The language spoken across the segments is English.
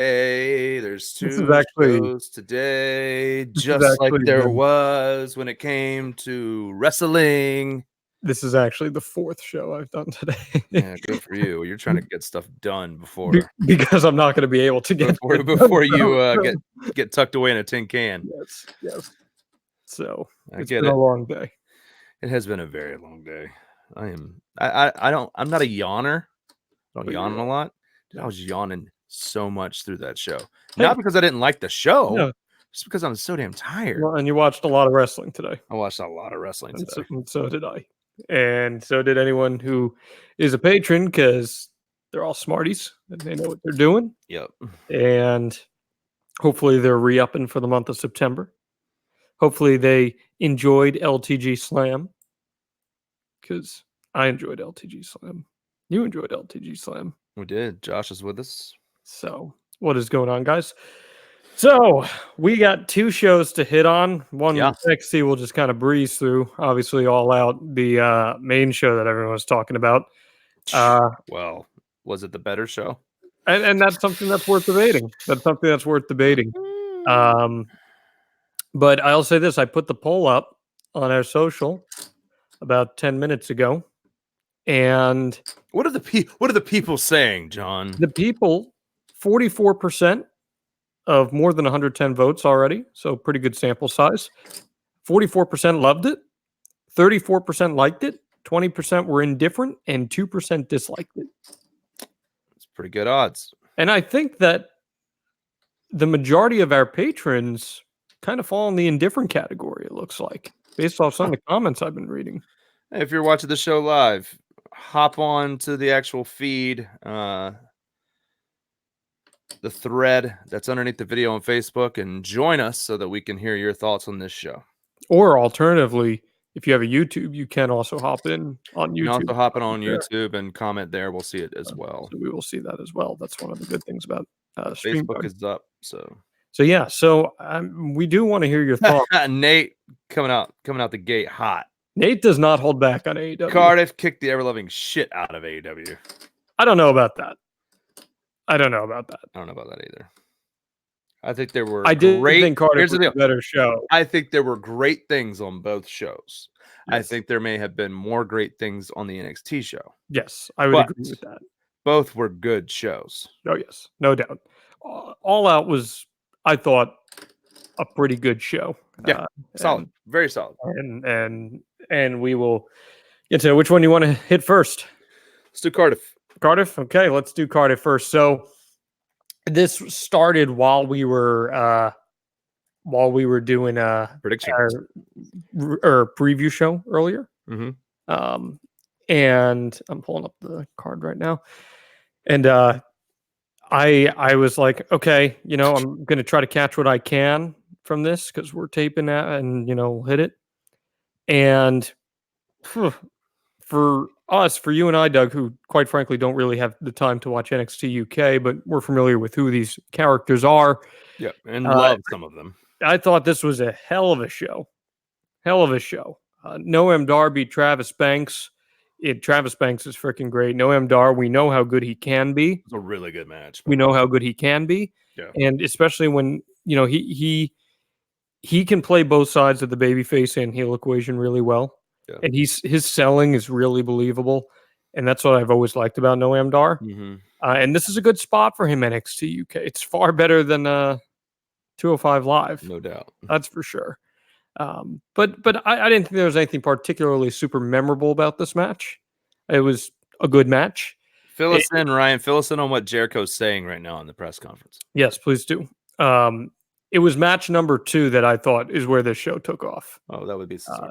Hey, there's This is two actually shows today, this is just like actually there the was when it came to wrestling. this is actually the fourth show I've done today. Yeah, good for you. You're trying to get stuff done before Because I'm not going to be able to get before it done. before you So, get tucked away in a tin can. yes. So I it's get been a it. long day. It has been a very long day. I'm not a yawner. I don't But yawn you're a lot. Dude, I was yawning so much through that show. hey, Not because I didn't like the show, no, just because I'm so damn tired. well, and you watched a lot of wrestling today, I watched a lot of wrestling today. and so did I, and so did anyone who is a patron because they're all smarties and they know what they're doing, Yep. and hopefully they're re-upping for the month of September. Hopefully they enjoyed LTG Slam because I enjoyed LTG Slam. You enjoyed LTG Slam. We did. Josh is with us. So, what is going on, guys? So, we got two shows to hit on. One Yeah. NXT we'll just kind of breeze through. Obviously, All Out, the main show that everyone was talking about. Well, was it the better show? And that's something that's worth debating. That's something that's worth debating. But I'll say this: I put the poll up on our social about 10 minutes ago, and What are the people saying, John? the people, 44% of more than 110 votes already, so pretty good sample size. 44% loved it, 34% liked it, 20% were indifferent, and 2% disliked it. It's pretty good odds. And I think that the majority of our patrons kind of fall in the indifferent category, it looks like, based off some of the comments I've been reading. Hey, if you're watching the show live, hop on to the actual feed, the thread that's underneath the video on Facebook, and join us so that we can hear your thoughts on this show. Or alternatively, if you have a YouTube, you can also hop in on You can YouTube. also hop in on YouTube and comment there. We'll see it as well. So we will see that as well. That's one of the good things about Facebook StreamYard. is up, so Yeah, so we do want to hear your thoughts. Nate coming out the gate hot. Nate does not hold back on AEW. Cardiff kicked the ever-loving shit out of AEW. I don't know about that. I don't know about that. I don't know about that either. I think there were I did great. think Cardiff Here's was the a deal. better show. I think there were great things on both shows. I Yes. think there may have been more great things on the NXT show. Yes, I would But agree with that. both were good shows. Oh, yes, no doubt. All Out was, I thought, a pretty good show. Yeah, solid, very solid. And we will get to which one you want to hit first. Let's do Cardiff. Cardiff. Okay, let's do Cardiff first. So this started while we were doing Prediction our preview show earlier. Mm-hmm. And I'm pulling up the card right now, and I was like, okay, I'm gonna try to catch what I can from this because we're taping that, and we'll hit it. And for us, for you and I, Doug, who quite frankly don't really have the time to watch NXT UK, but we're familiar with who these characters are. Yeah, and love some of them. I thought this was a hell of a show. Noam Dar beat Travis Banks. Travis Banks is freaking great. Noam Dar, we know how good he can be. It's a really good match. We know how good he can be. Yeah. And especially when, he can play both sides of the babyface and heel equation really well. Yeah. And his selling is really believable. And that's what I've always liked about Noam Dar. Mm-hmm. And this is a good spot for him, NXT UK. It's far better than 205 Live. No doubt. That's for sure. But I didn't think there was anything particularly super memorable about this match. It was a good match. Fill us in, Ryan. Fill us in on what Jericho's saying right now in the press conference. Yes, please do. It was match number 2 that I thought is where this show took off. Oh, that would be Cesaro.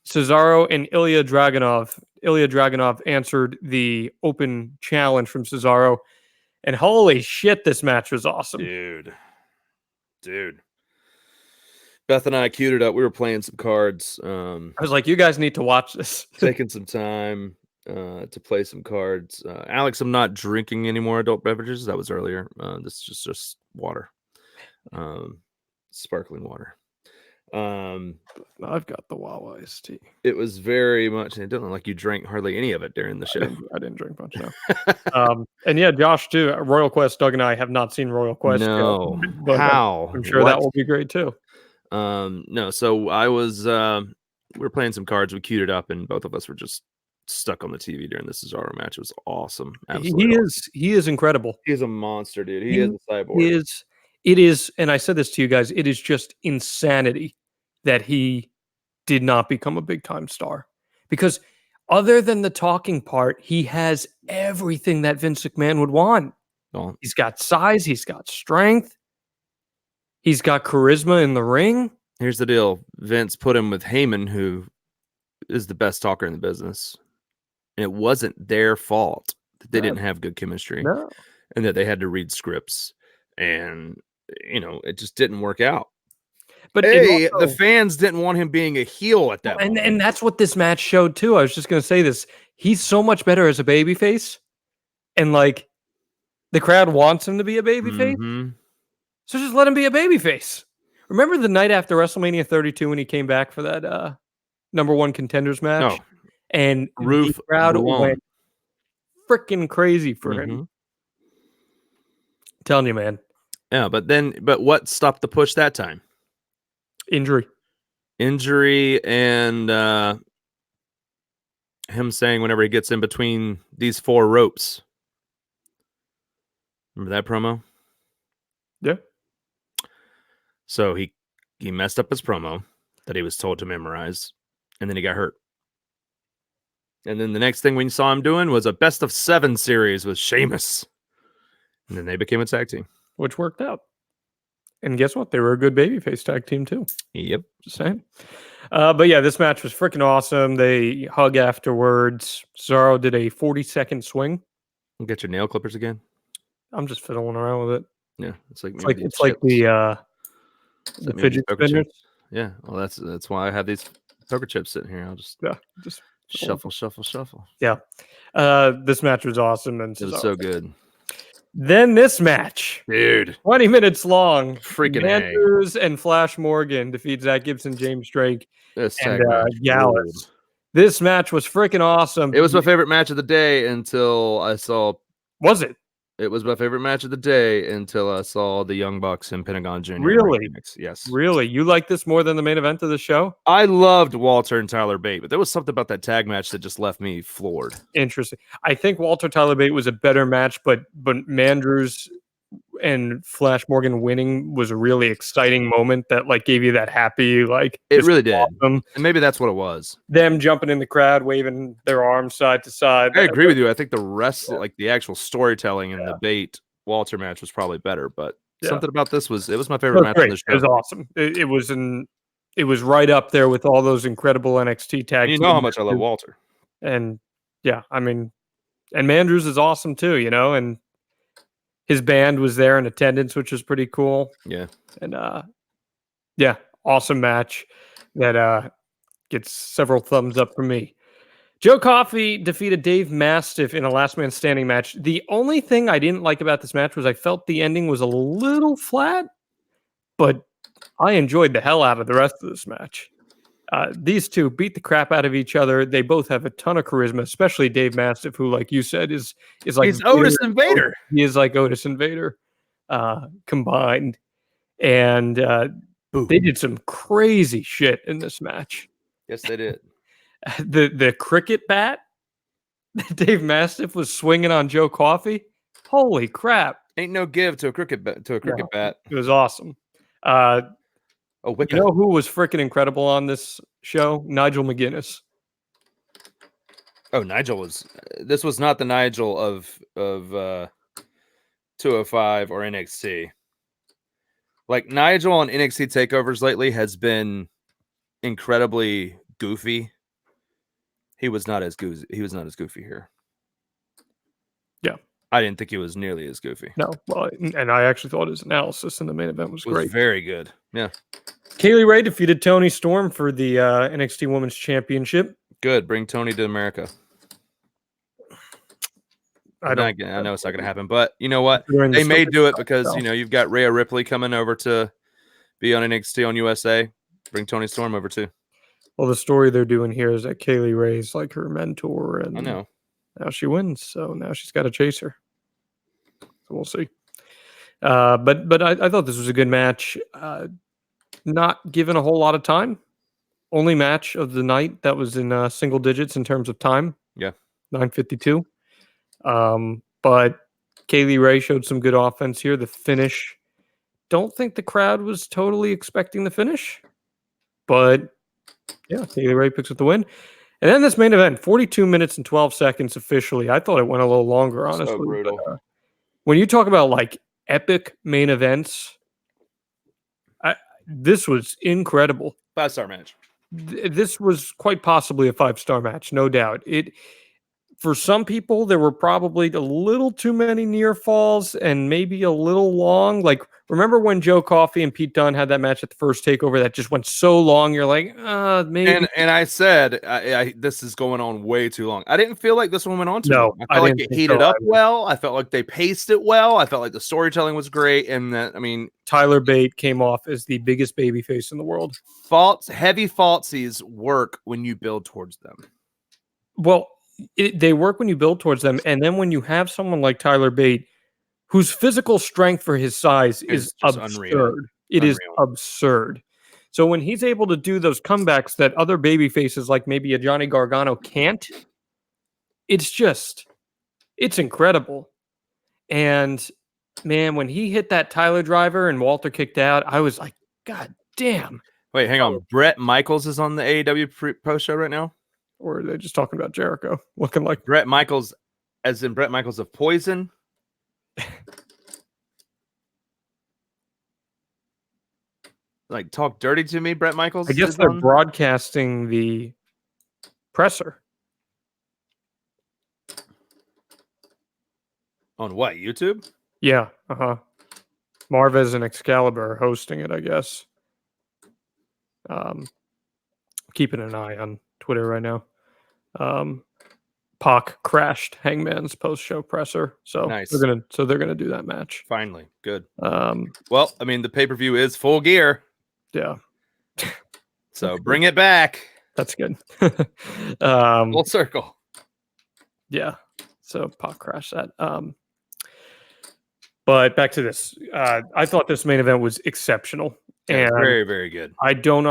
Cesaro and Ilya Dragunov. Ilya Dragunov answered the open challenge from Cesaro. And holy shit, this match was awesome. Dude. Beth and I queued it up. We were playing some cards. I was like, you guys need to watch this. Taking some time to play some cards. Alex, I'm not drinking any more adult beverages. That was earlier. This is just water. Sparkling water. I've got the Wawa iced tea. It was very much. It didn't look like you drank hardly any of it during the show. I didn't drink much, no. And yeah, Josh too. Royal Quest. Doug and I have not seen Royal Quest No, yet, but how? I'm sure that will be great too. No. So I was. We were playing some cards. We queued it up, and both of us were just stuck on the TV during the Cesaro match. It was awesome. Absolutely, He is incredible. He's a monster, dude. He is a cyborg. It is, and I said this to you guys. It is just insanity that he did not become a big time star, because other than the talking part, he has everything that Vince McMahon would want. Oh. He's got size, he's got strength, he's got charisma in the ring. Here's the deal. Vince put him with Heyman, who is the best talker in the business. And it wasn't their fault that they didn't have good chemistry. No. And that they had to read scripts. And, it just didn't work out. But the fans didn't want him being a heel at that moment. And that's what this match showed too. I was just going to say this. He's so much better as a babyface. And like, the crowd wants him to be a babyface. Mm-hmm. So just let him be a babyface. Remember the night after WrestleMania 32 when he came back for that number one contenders match? Oh. And the crowd went freaking crazy for him. I'm telling you, man. Yeah, but what stopped the push that time? Injury and him saying whenever he gets in between these four ropes. Remember that promo? Yeah. So he messed up his promo that he was told to memorize, and then he got hurt. And then the next thing we saw him doing was a best of 7 series with Sheamus. And then they became a tag team. Which worked out. And guess what? They were a good babyface tag team too. Yep. Just saying. But yeah, this match was freaking awesome. They hug afterwards. Cesaro did a 40-second swing. Get your nail clippers again. I'm just fiddling around with it. Yeah, it's like the fidget spinners. Yeah, well, that's why I have these poker chips sitting here. I'll just shuffle. Yeah, this match was awesome, and it was so good. Then this match, dude, 20 minutes long. Freaking Andrews and Flash Morgan defeat Zach Gibson, James Drake, and Gallus. This match was freaking awesome. It was my favorite match of the day until I saw. Was it? It was my favorite match of the day until I saw the Young Bucks and Pentagon Jr. Really? Yes. Really? You like this more than the main event of the show? I loved Walter and Tyler Bate, but there was something about that tag match that just left me floored. Interesting. I think Walter Tyler Bate was a better match, but Mandrews and Flash Morgan winning was a really exciting moment that like gave you that happy like. It really did. Awesome. And maybe that's what it was. Them jumping in the crowd, waving their arms side to side. I agree with you. I think the rest, like the actual storytelling and the Bate Walter match was probably better, but something about this was my favorite match of the show. It was awesome. It was right up there with all those incredible NXT tag. You know how much I love Walter. And yeah, I mean, and Mandrews is awesome too, and his band was there in attendance, which was pretty cool. Yeah. And awesome match that gets several thumbs up from me. Joe Coffey defeated Dave Mastiff in a last man standing match. The only thing I didn't like about this match was I felt the ending was a little flat, but I enjoyed the hell out of the rest of this match. These two beat the crap out of each other. They both have a ton of charisma, especially Dave Mastiff, who, like you said, is like he's Otis and Vader. He is like Otis and Vader combined, and they did some crazy shit in this match. Yes, they did. The cricket bat that Dave Mastiff was swinging on Joe Coffey. Holy crap! Ain't no give to a cricket bat. It was awesome. You know who was freaking incredible on this show? Nigel McGuinness. Oh, Nigel was. This was not the Nigel of 205 or NXT. Like Nigel on NXT takeovers lately has been incredibly goofy. He was not as goofy. He was not as goofy here. Yeah. I didn't think he was nearly as goofy. No, well, and I actually thought his analysis in the main event was great. Very good. Yeah. Kaylee Ray defeated Toni Storm for the NXT Women's Championship. Good. Bring Toni to America. I know it's not going to happen, but you know what? They may do it because, you've got Rhea Ripley coming over to be on NXT on USA. Bring Tony Storm over too. Well, the story they're doing here is that Kaylee Ray's like her mentor, I and know. now she wins. So now she's got to chase her. So we'll see. But I thought this was a good match. Not given a whole lot of time. Only match of the night that was in single digits in terms of time. Yeah. 9:52. But Kaylee Ray showed some good offense here. The finish. Don't think the crowd was totally expecting the finish. But yeah, Kaylee Ray picks up the win. And then this main event, 42 minutes and 12 seconds officially. I thought it went a little longer, honestly. So brutal. But, when you talk about like epic main events, this was incredible. 5-star match. This was quite possibly a 5-star match, no doubt. For some people, there were probably a little too many near falls and maybe a little long. Like, remember when Joe Coffey and Pete Dunne had that match at the first takeover that just went so long? You're like, maybe. And I said, this is going on way too long. I didn't feel like this one went on too long. I felt like it heated up well. I felt like they paced it well. I felt like the storytelling was great. And that, I mean, Tyler Bate came off as the biggest babyface in the world. Heavy falsies work when you build towards them. Well, they work when you build towards them. And then when you have someone like Tyler Bate, whose physical strength for his size is absurd. Unreal. It is absurd. So when he's able to do those comebacks that other baby faces like maybe a Johnny Gargano can't, it's incredible. And man, when he hit that Tyler driver and Walter kicked out, I was like, God damn. Wait, hang on. Bret Michaels is on the AEW post show right now? Or are they just talking about Jericho? Looking like Bret Michaels, as in Bret Michaels of Poison? Like, talk dirty to me, Bret Michaels? I guess they're broadcasting the presser. On what, YouTube? Yeah, Marvez and Excalibur are hosting it, I guess. Keeping an eye on Twitter right now. Pac crashed Hangman's post-show presser, so nice. they're gonna do that match. Finally, good. Well, I mean, the pay-per-view is Full Gear. Yeah. So bring it back. That's good. Full circle. Yeah. So Pac crashed that. But back to this. I thought this main event was exceptional. And very, very good. I don't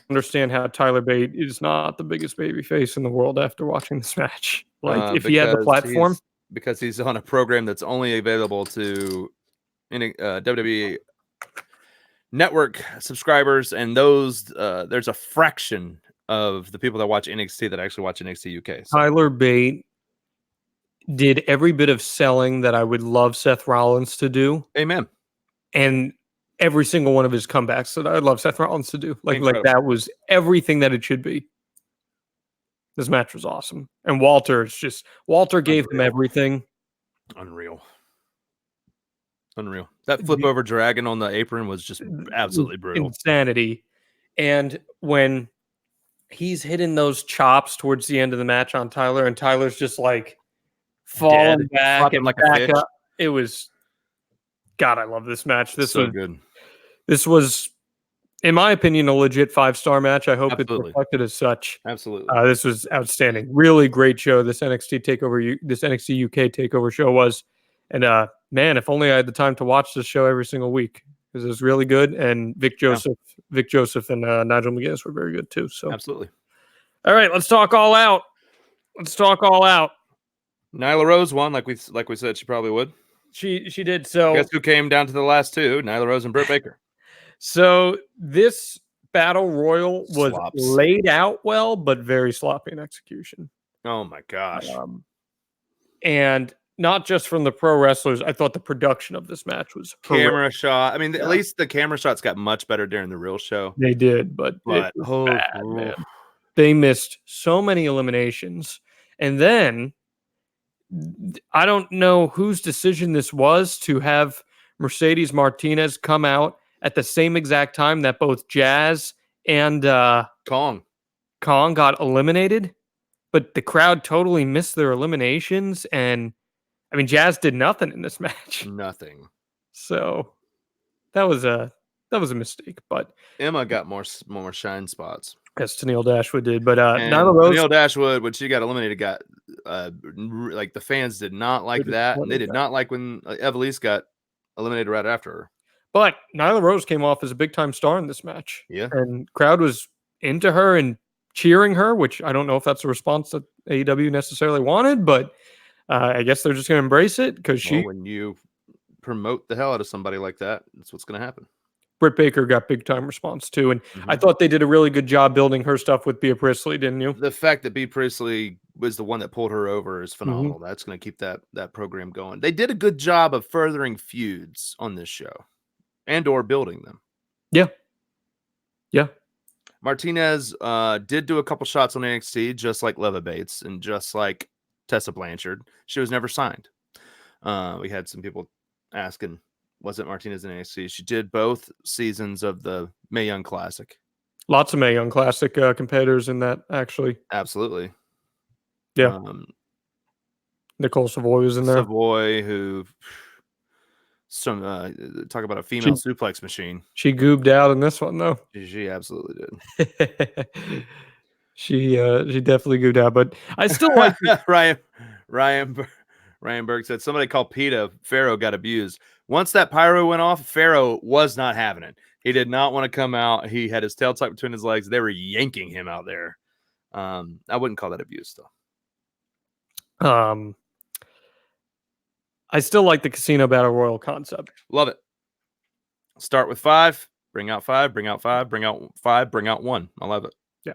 understand how Tyler Bate is not the biggest babyface in the world after watching this match. Like, if he had the platform. Because he's on a program that's only available to WWE Network subscribers, and those there's a fraction of the people that watch NXT that actually watch NXT UK. So. Tyler Bate did every bit of selling that I would love Seth Rollins to do. Amen. And every single one of his comebacks that I'd love Seth Rollins to do. Like that was everything that it should be. This match was awesome. And Walter gave him everything. Unreal. That flip over dragon on the apron was just absolutely brutal. Insanity. And when he's hitting those chops towards the end of the match on Tyler, and Tyler's just like falling back and like back up. It was, God, I love this match. This was good. This was, in my opinion, a legit 5-star match. I hope it's reflected as such. Absolutely. This was outstanding. Really great show. This NXT UK takeover show was. And man, if only I had the time to watch this show every single week, because it was really good. And Vic Joseph and Nigel McGuinness were very good too. So absolutely. All right, let's talk all out. Nyla Rose won, like we said she probably would. She did. So guess who came down to the last two? Nyla Rose and Britt Baker. So this battle royal was laid out well, but very sloppy in execution. Oh my gosh! And not just from the pro wrestlers. I thought the production of this match was camera shot. I mean, at least the camera shots got much better during the real show. They did, but it was bad, man. They missed so many eliminations, and then I don't know whose decision this was to have Mercedes Martinez come out at the same exact time that both Jazz and Kong got eliminated, but the crowd totally missed their eliminations. And I mean, Jazz did nothing in this match. Nothing. So that was a that was a mistake. But Emma got more shine spots. as Tennille Dashwood did, but And Nyla Rose, Neil Dashwood, when she got eliminated, got like the fans did not like that, and they did not like when Evelise got eliminated right after her. but Nyla Rose came off as a big time star in this match. Yeah. And crowd was into her and cheering her, which I don't know if that's a response that AEW necessarily wanted, but I guess they're just going to embrace it because when you promote the hell out of somebody like that, that's what's going to happen. Britt Baker got big time response too, and I thought they did a really good job building her stuff with Bea Priestley, didn't you? The fact that Bea Priestley was the one that pulled her over is phenomenal. That's going to keep that program going. They did a good job of furthering feuds on this show, and/or building them. Yeah. Martinez did do a couple shots on NXT, just like Leva Bates and just like Tessa Blanchard. She was never signed. We had some people asking, wasn't Martinez in NXT? She did both seasons of the Mae Young Classic. Lots of Mae Young Classic competitors in that, actually. Absolutely. Yeah. Nicole Savoy was in there. Savoy, who talk about a female suplex machine. She goobed out in this one, though. She absolutely did. She definitely goobed out, but I still like Ryan Berg said somebody called PETA Pharaoh got abused. Once that pyro went off, Pharaoh was not having it. He did not want to come out. He had his tail tucked between his legs. They were yanking him out there. I wouldn't call that abuse, though. I still like the Casino Battle Royal concept. Love it. Start with 5, bring out 5, bring out 5, bring out 5, bring out 1. I love it. Yeah.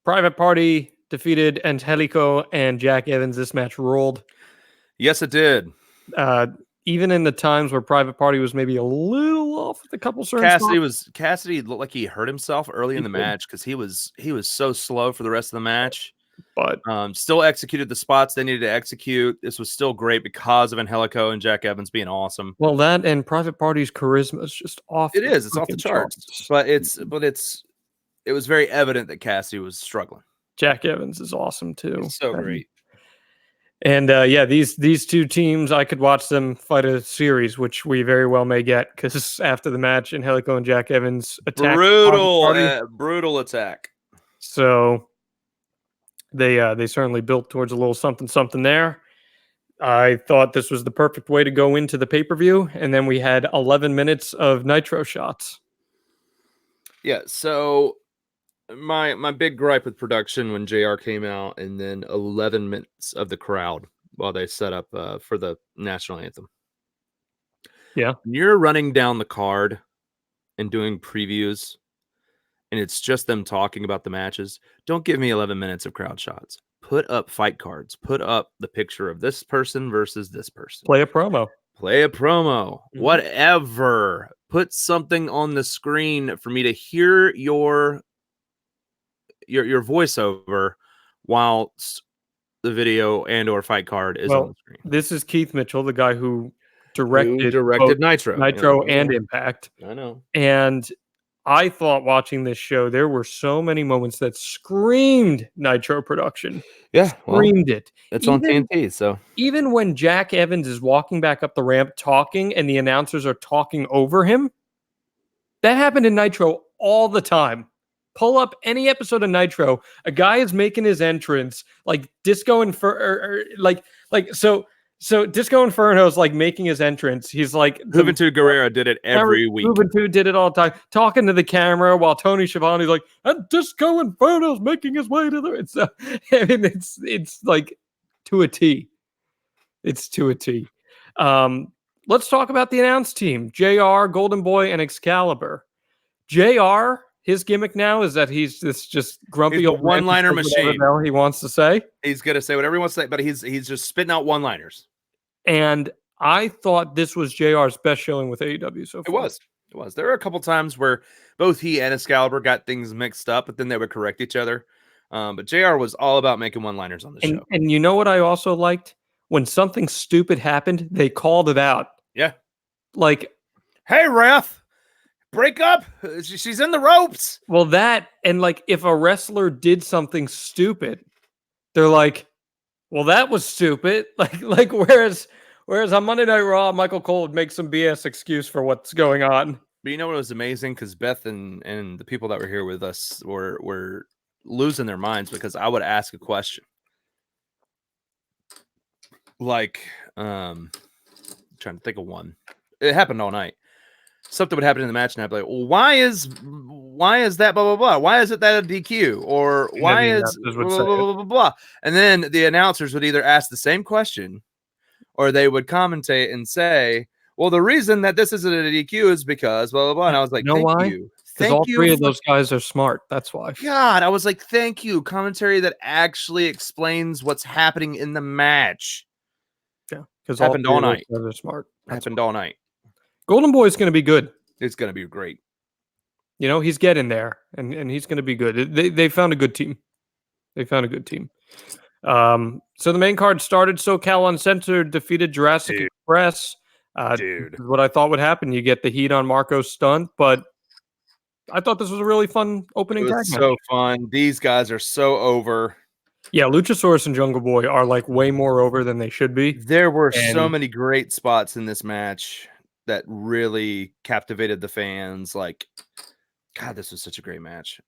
Private Party defeated Angelico and Jack Evans. This match rolled. Yes, it did. Even in the times where Private Party was maybe a little off with a couple certain Cassidy looked like he hurt himself early in the match because he was so slow for the rest of the match. But still executed the spots they needed to execute. This was still great because of Angelico and Jack Evans being awesome. Well, that and Private Party's charisma is just off. It is. It's off the charts. But it was very evident that Cassidy was struggling. Jack Evans is awesome too. He's so great. And these two teams, I could watch them fight a series, which we very well may get, because after the match, Angelico and Jack Evans attacked. Brutal attack. So they certainly built towards a little something there. I thought this was the perfect way to go into the pay-per-view, and then we had 11 minutes of Nitro shots. Yeah, so my big gripe with production when JR came out, and then 11 minutes of the crowd while they set up for the national anthem. Yeah. When you're running down the card and doing previews, and it's just them talking about the matches, don't give me 11 minutes of crowd shots. Put up fight cards. Put up the picture of this person versus this person. Play a promo. Mm-hmm. Whatever. Put something on the screen for me to hear your voiceover while the video and or fight card is on the screen. This is Keith Mitchell, the guy who directed Nitro and Impact. I know. And I thought watching this show, there were so many moments that screamed Nitro production. Yeah. Screamed it. It's on TNT, so. Even when Jack Evans is walking back up the ramp talking and the announcers are talking over him, that happened in Nitro all the time. Pull up any episode of Nitro, a guy is making his entrance, like Disco Inferno, So Disco Inferno is like making his entrance. He's like Juventud Guerrera did it every week. Juventud did it all the time, talking to the camera while Tony Schiavone's like, and Disco Inferno's making his way to the. It's like to a T. It's to a T. Let's talk about the announce team: JR, Golden Boy, and Excalibur. JR. His gimmick now is that he's this just grumpy old one-liner machine. He wants to say. He's going to say whatever he wants to say, but he's just spitting out one-liners. And I thought this was JR's best showing with AEW so far. It was. There were a couple times where both he and Excalibur got things mixed up, but then they would correct each other. But JR was all about making one-liners on the show. And you know what I also liked? When something stupid happened, they called it out. Yeah. Like, hey, ref. Break up. She's in the ropes. Well, that, and like if a wrestler did something stupid, they're like, well, that was stupid. Like whereas on Monday Night Raw, Michael Cole would make some BS excuse for what's going on. But you know what was amazing? Because Beth and the people that were here with us were losing their minds because I would ask a question. Like, trying to think of one. It happened all night. Something would happen in the match, and I'd be like, well, why is that blah blah blah? Why is it that a DQ? Or And then why the is announcers blah would blah say blah, it. blah blah blah? And then the announcers would either ask the same question or they would commentate and say, well, the reason that this isn't a DQ is because blah blah blah. And I was like, You know thank why? you. Because Thank all you three of for those guys are smart. That's why. God. I was like, thank you. Commentary that actually explains what's happening in the match. Yeah, because all Happened three all of those night. guys are smart. That's Happened all night. Golden Boy is going to be good. It's gonna be great. You know, he's getting there, and he's going to be good. They found a good team. They found a good team. So the main card started. SoCal Uncensored defeated Jurassic Dude. Express. Dude. This is what I thought would happen. You get the heat on Marco's stunt, but I thought this was a really fun It opening tag was match. so fun. These guys are so over. Yeah, Luchasaurus and Jungle Boy are like way more over than they should be. There were so And- many great spots in this match that really captivated the fans. Like, God, this was such a great match.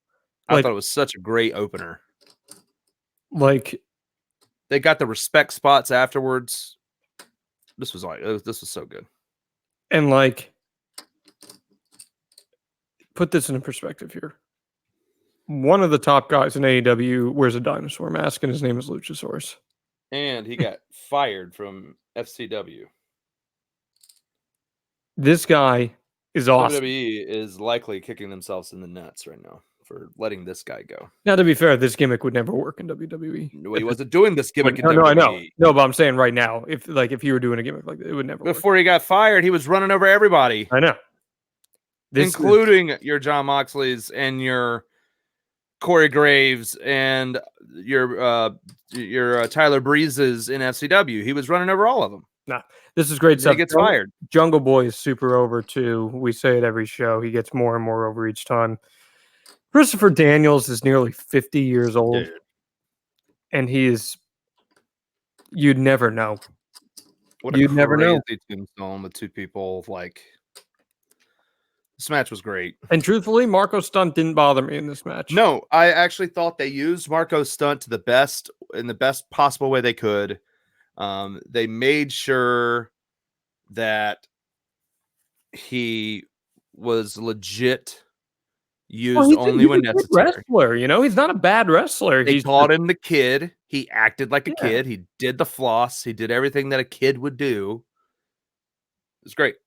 I Like- thought it was such a great opener. Like, They got the respect spots afterwards. This was so good. and like, put this in perspective here. One of the top guys in AEW wears a dinosaur mask, and his name is Luchasaurus. And he got fired from FCW. This guy is awesome. WWE is likely kicking themselves in the nuts right now for letting this guy go. Now, to be fair, this gimmick would never work in WWE. No, he wasn't doing this gimmick in No, I know. WWE. No, but I'm saying right now, if you were doing a gimmick like that, it would never work. Before he got fired, he was running over everybody, I know. including your John Moxley's and your Corey Graves and your Tyler Breezes in FCW. He was running over all of them. This is great He stuff. gets fired. Jungle Boy is super over too. We say it every show. He gets more and more over each time. Christopher Daniels is nearly 50 years old, Dude, and he is. You'd never know. what a You'd never know. crazy tombstone with two people. Like, this match was great. And truthfully, Marco Stunt didn't bother me in this match. No, I actually thought they used Marco's stunt to the best possible way they could. They made sure that he was legit used only when a good necessary. wrestler, you know, he's not a bad wrestler. They He's called him the kid. He acted like a Yeah. kid. He did the floss. He did everything that a kid would do. It was great.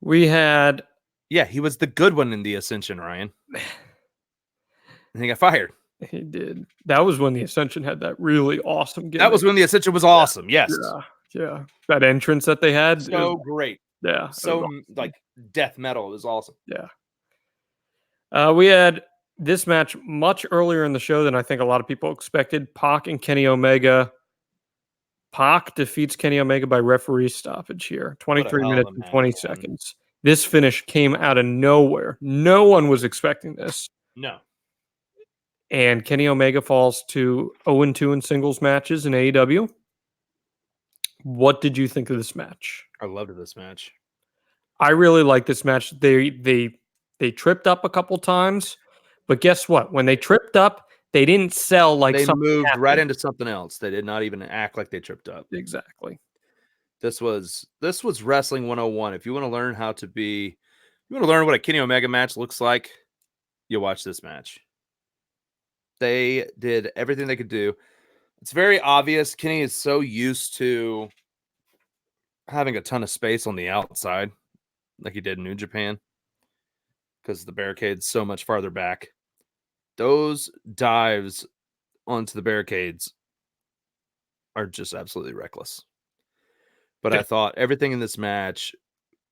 We had Yeah, he was the good one in the Ascension, Ryan. And he got fired. he did. That was when the Ascension had that really awesome gimmick. That was when the Ascension was awesome. Yes. Yeah. That entrance that they had. So great. Yeah. it So was awesome. like death metal. It was awesome. We had this match much earlier in the show than I think a lot of people expected. Pac and Kenny Omega. Pac defeats Kenny Omega by referee stoppage here. 23 hell of minutes a and match, 20 man. seconds. This finish came out of nowhere. No one was expecting this. No. And Kenny Omega falls to 0-2 in singles matches in AEW. What did you think of this match? I loved this match. I really like this match. They tripped up a couple times, but guess what? When they tripped up, they didn't sell like They something moved right happened. into something else. They did not even act like they tripped up. Exactly. This was wrestling 101. If you want to learn what a Kenny Omega match looks like, you watch this match. They did everything they could do. It's very obvious. Kenny is so used to having a ton of space on the outside, like he did in New Japan, because the barricade's so much farther back. Those dives onto the barricades are just absolutely reckless. But Yeah. I thought everything in this match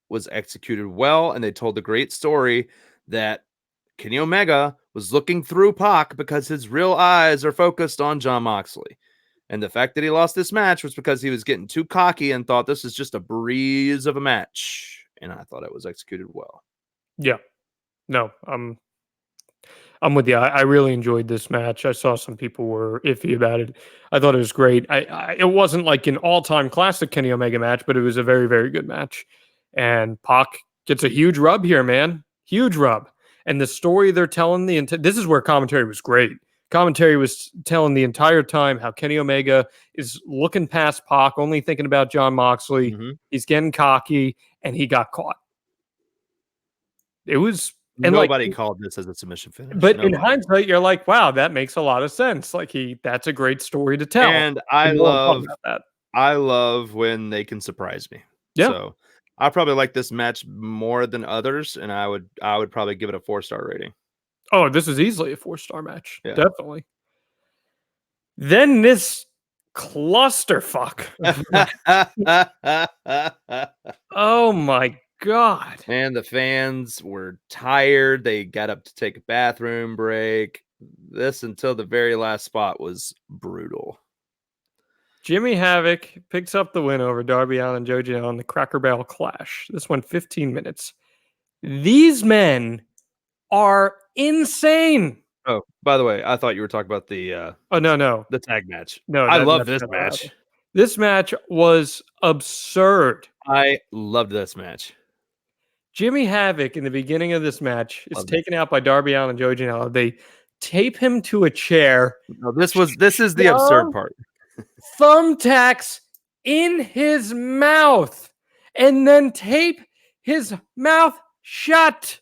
was executed well, and they told the great story that Kenny Omega was looking through Pac because his real eyes are focused on John Moxley. And the fact that he lost this match was because he was getting too cocky and thought this is just a breeze of a match. And I thought it was executed well. Yeah. No, I'm with you. I really enjoyed this match. I saw some people were iffy about it. I thought it was great. It wasn't like an all-time classic Kenny Omega match, but it was a very, very good match. And Pac gets a huge rub here, man. Huge rub. And the story they're telling this is where commentary was great. Commentary was telling the entire time how Kenny Omega is looking past Pac, only thinking about Jon Moxley. Mhm. He's getting cocky, and he got caught. It was and Nobody called this as a submission finish. but in Nobody. hindsight, you're like, wow, that makes a lot of sense. Like that's a great story to tell. And The I more I'm talking love about that. I love when they can surprise me. Yeah. So I probably like this match more than others, and I would probably give it a 4-star rating. Oh, this is easily a 4-star match. Yeah. Definitely. Then this clusterfuck. Oh my god. Man, the fans were tired. They got up to take a bathroom break. This until the very last spot was brutal. Jimmy Havoc picks up the win over Darby Allin and Joe Janela in the Cracker Barrel Clash. This went 15 minutes. These men are insane. Oh, by the way, I thought you were talking about the Oh no. the tag match. No, I that- love that's this never match. happened. This match was absurd. I loved this match. Jimmy Havoc in the beginning of this match is Loved it. taken out by Darby Allin and Joe Janela. They tape him to a chair, No, this is the absurd part. thumbtacks in his mouth, and then tape his mouth shut.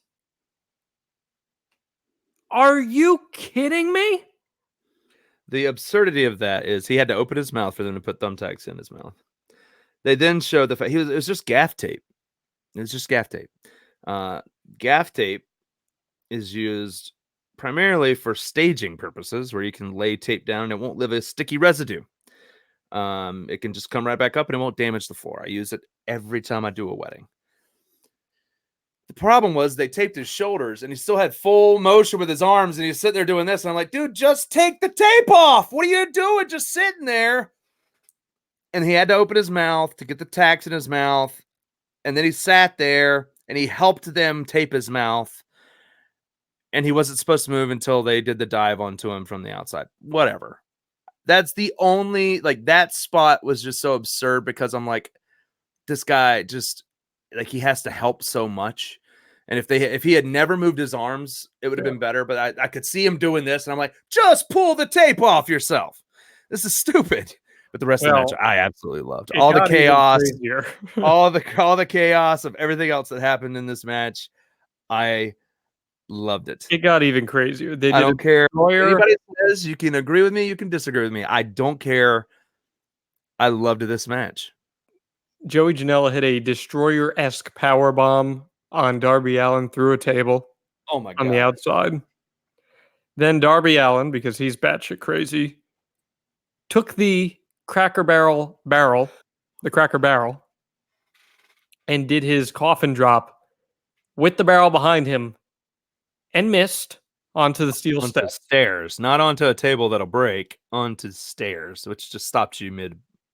Are you kidding me? The absurdity of that is he had to open his mouth for them to put thumbtacks in his mouth. They then showed the fact it was just gaff tape. It was just gaff tape. Gaff tape is used primarily for staging purposes, where you can lay tape down and it won't leave a sticky residue. It can just come right back up and it won't damage the floor. I use it every time I do a wedding. The problem was they taped his shoulders and he still had full motion with his arms and he's sitting there doing this. And I'm like, dude, just take the tape off. What are you doing? Just sitting there. And he had to open his mouth to get the tacks in his mouth. And then he sat there and he helped them tape his mouth. And he wasn't supposed to move until they did the dive onto him from the outside. Whatever. That's the only, that spot was just so absurd because I'm like, this guy just, he has to help so much. And if he had never moved his arms, it would have been better. But I could see him doing this, and I'm like, just pull the tape off yourself. This is stupid. But the rest of the match, I absolutely loved. All the chaos, all the chaos of everything else that happened in this match. I loved it. It got even crazier. I don't care. Anybody says you can agree with me, you can disagree with me. I don't care. I loved this match. Joey Janela hit a destroyer-esque power bomb on Darby Allin through a table. Oh my god! On the outside. Then Darby Allin, because he's batshit crazy, took the Cracker Barrel, and did his coffin drop with the barrel behind him, and missed onto the steel stairs, not onto a table that'll break, onto stairs, which just stopped you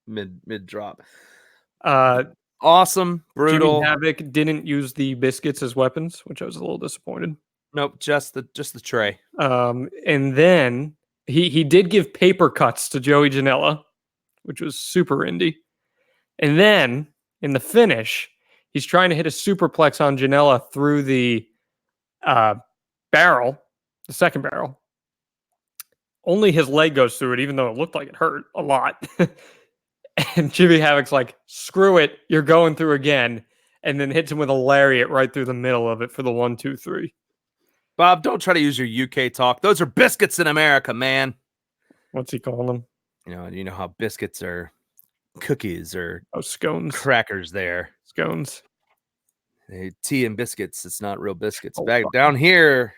mid drop. Awesome, brutal. Jimmy Havoc didn't use the biscuits as weapons, which I was a little disappointed. Nope, just the tray. And then he did give paper cuts to Joey Janela, which was super indie. And then in the finish, he's trying to hit a superplex on Janela through the barrel, the second barrel. Only his leg goes through it, even though it looked like it hurt a lot. And Jimmy Havoc's like, screw it, you're going through again. And then hits him with a lariat right through the middle of it for the 1, 2, 3. Bob, don't try to use your UK talk. Those are biscuits in America, man. What's he calling them? You know how biscuits are cookies or scones, crackers there. Scones. Tea and biscuits. It's not real biscuits. Back down here.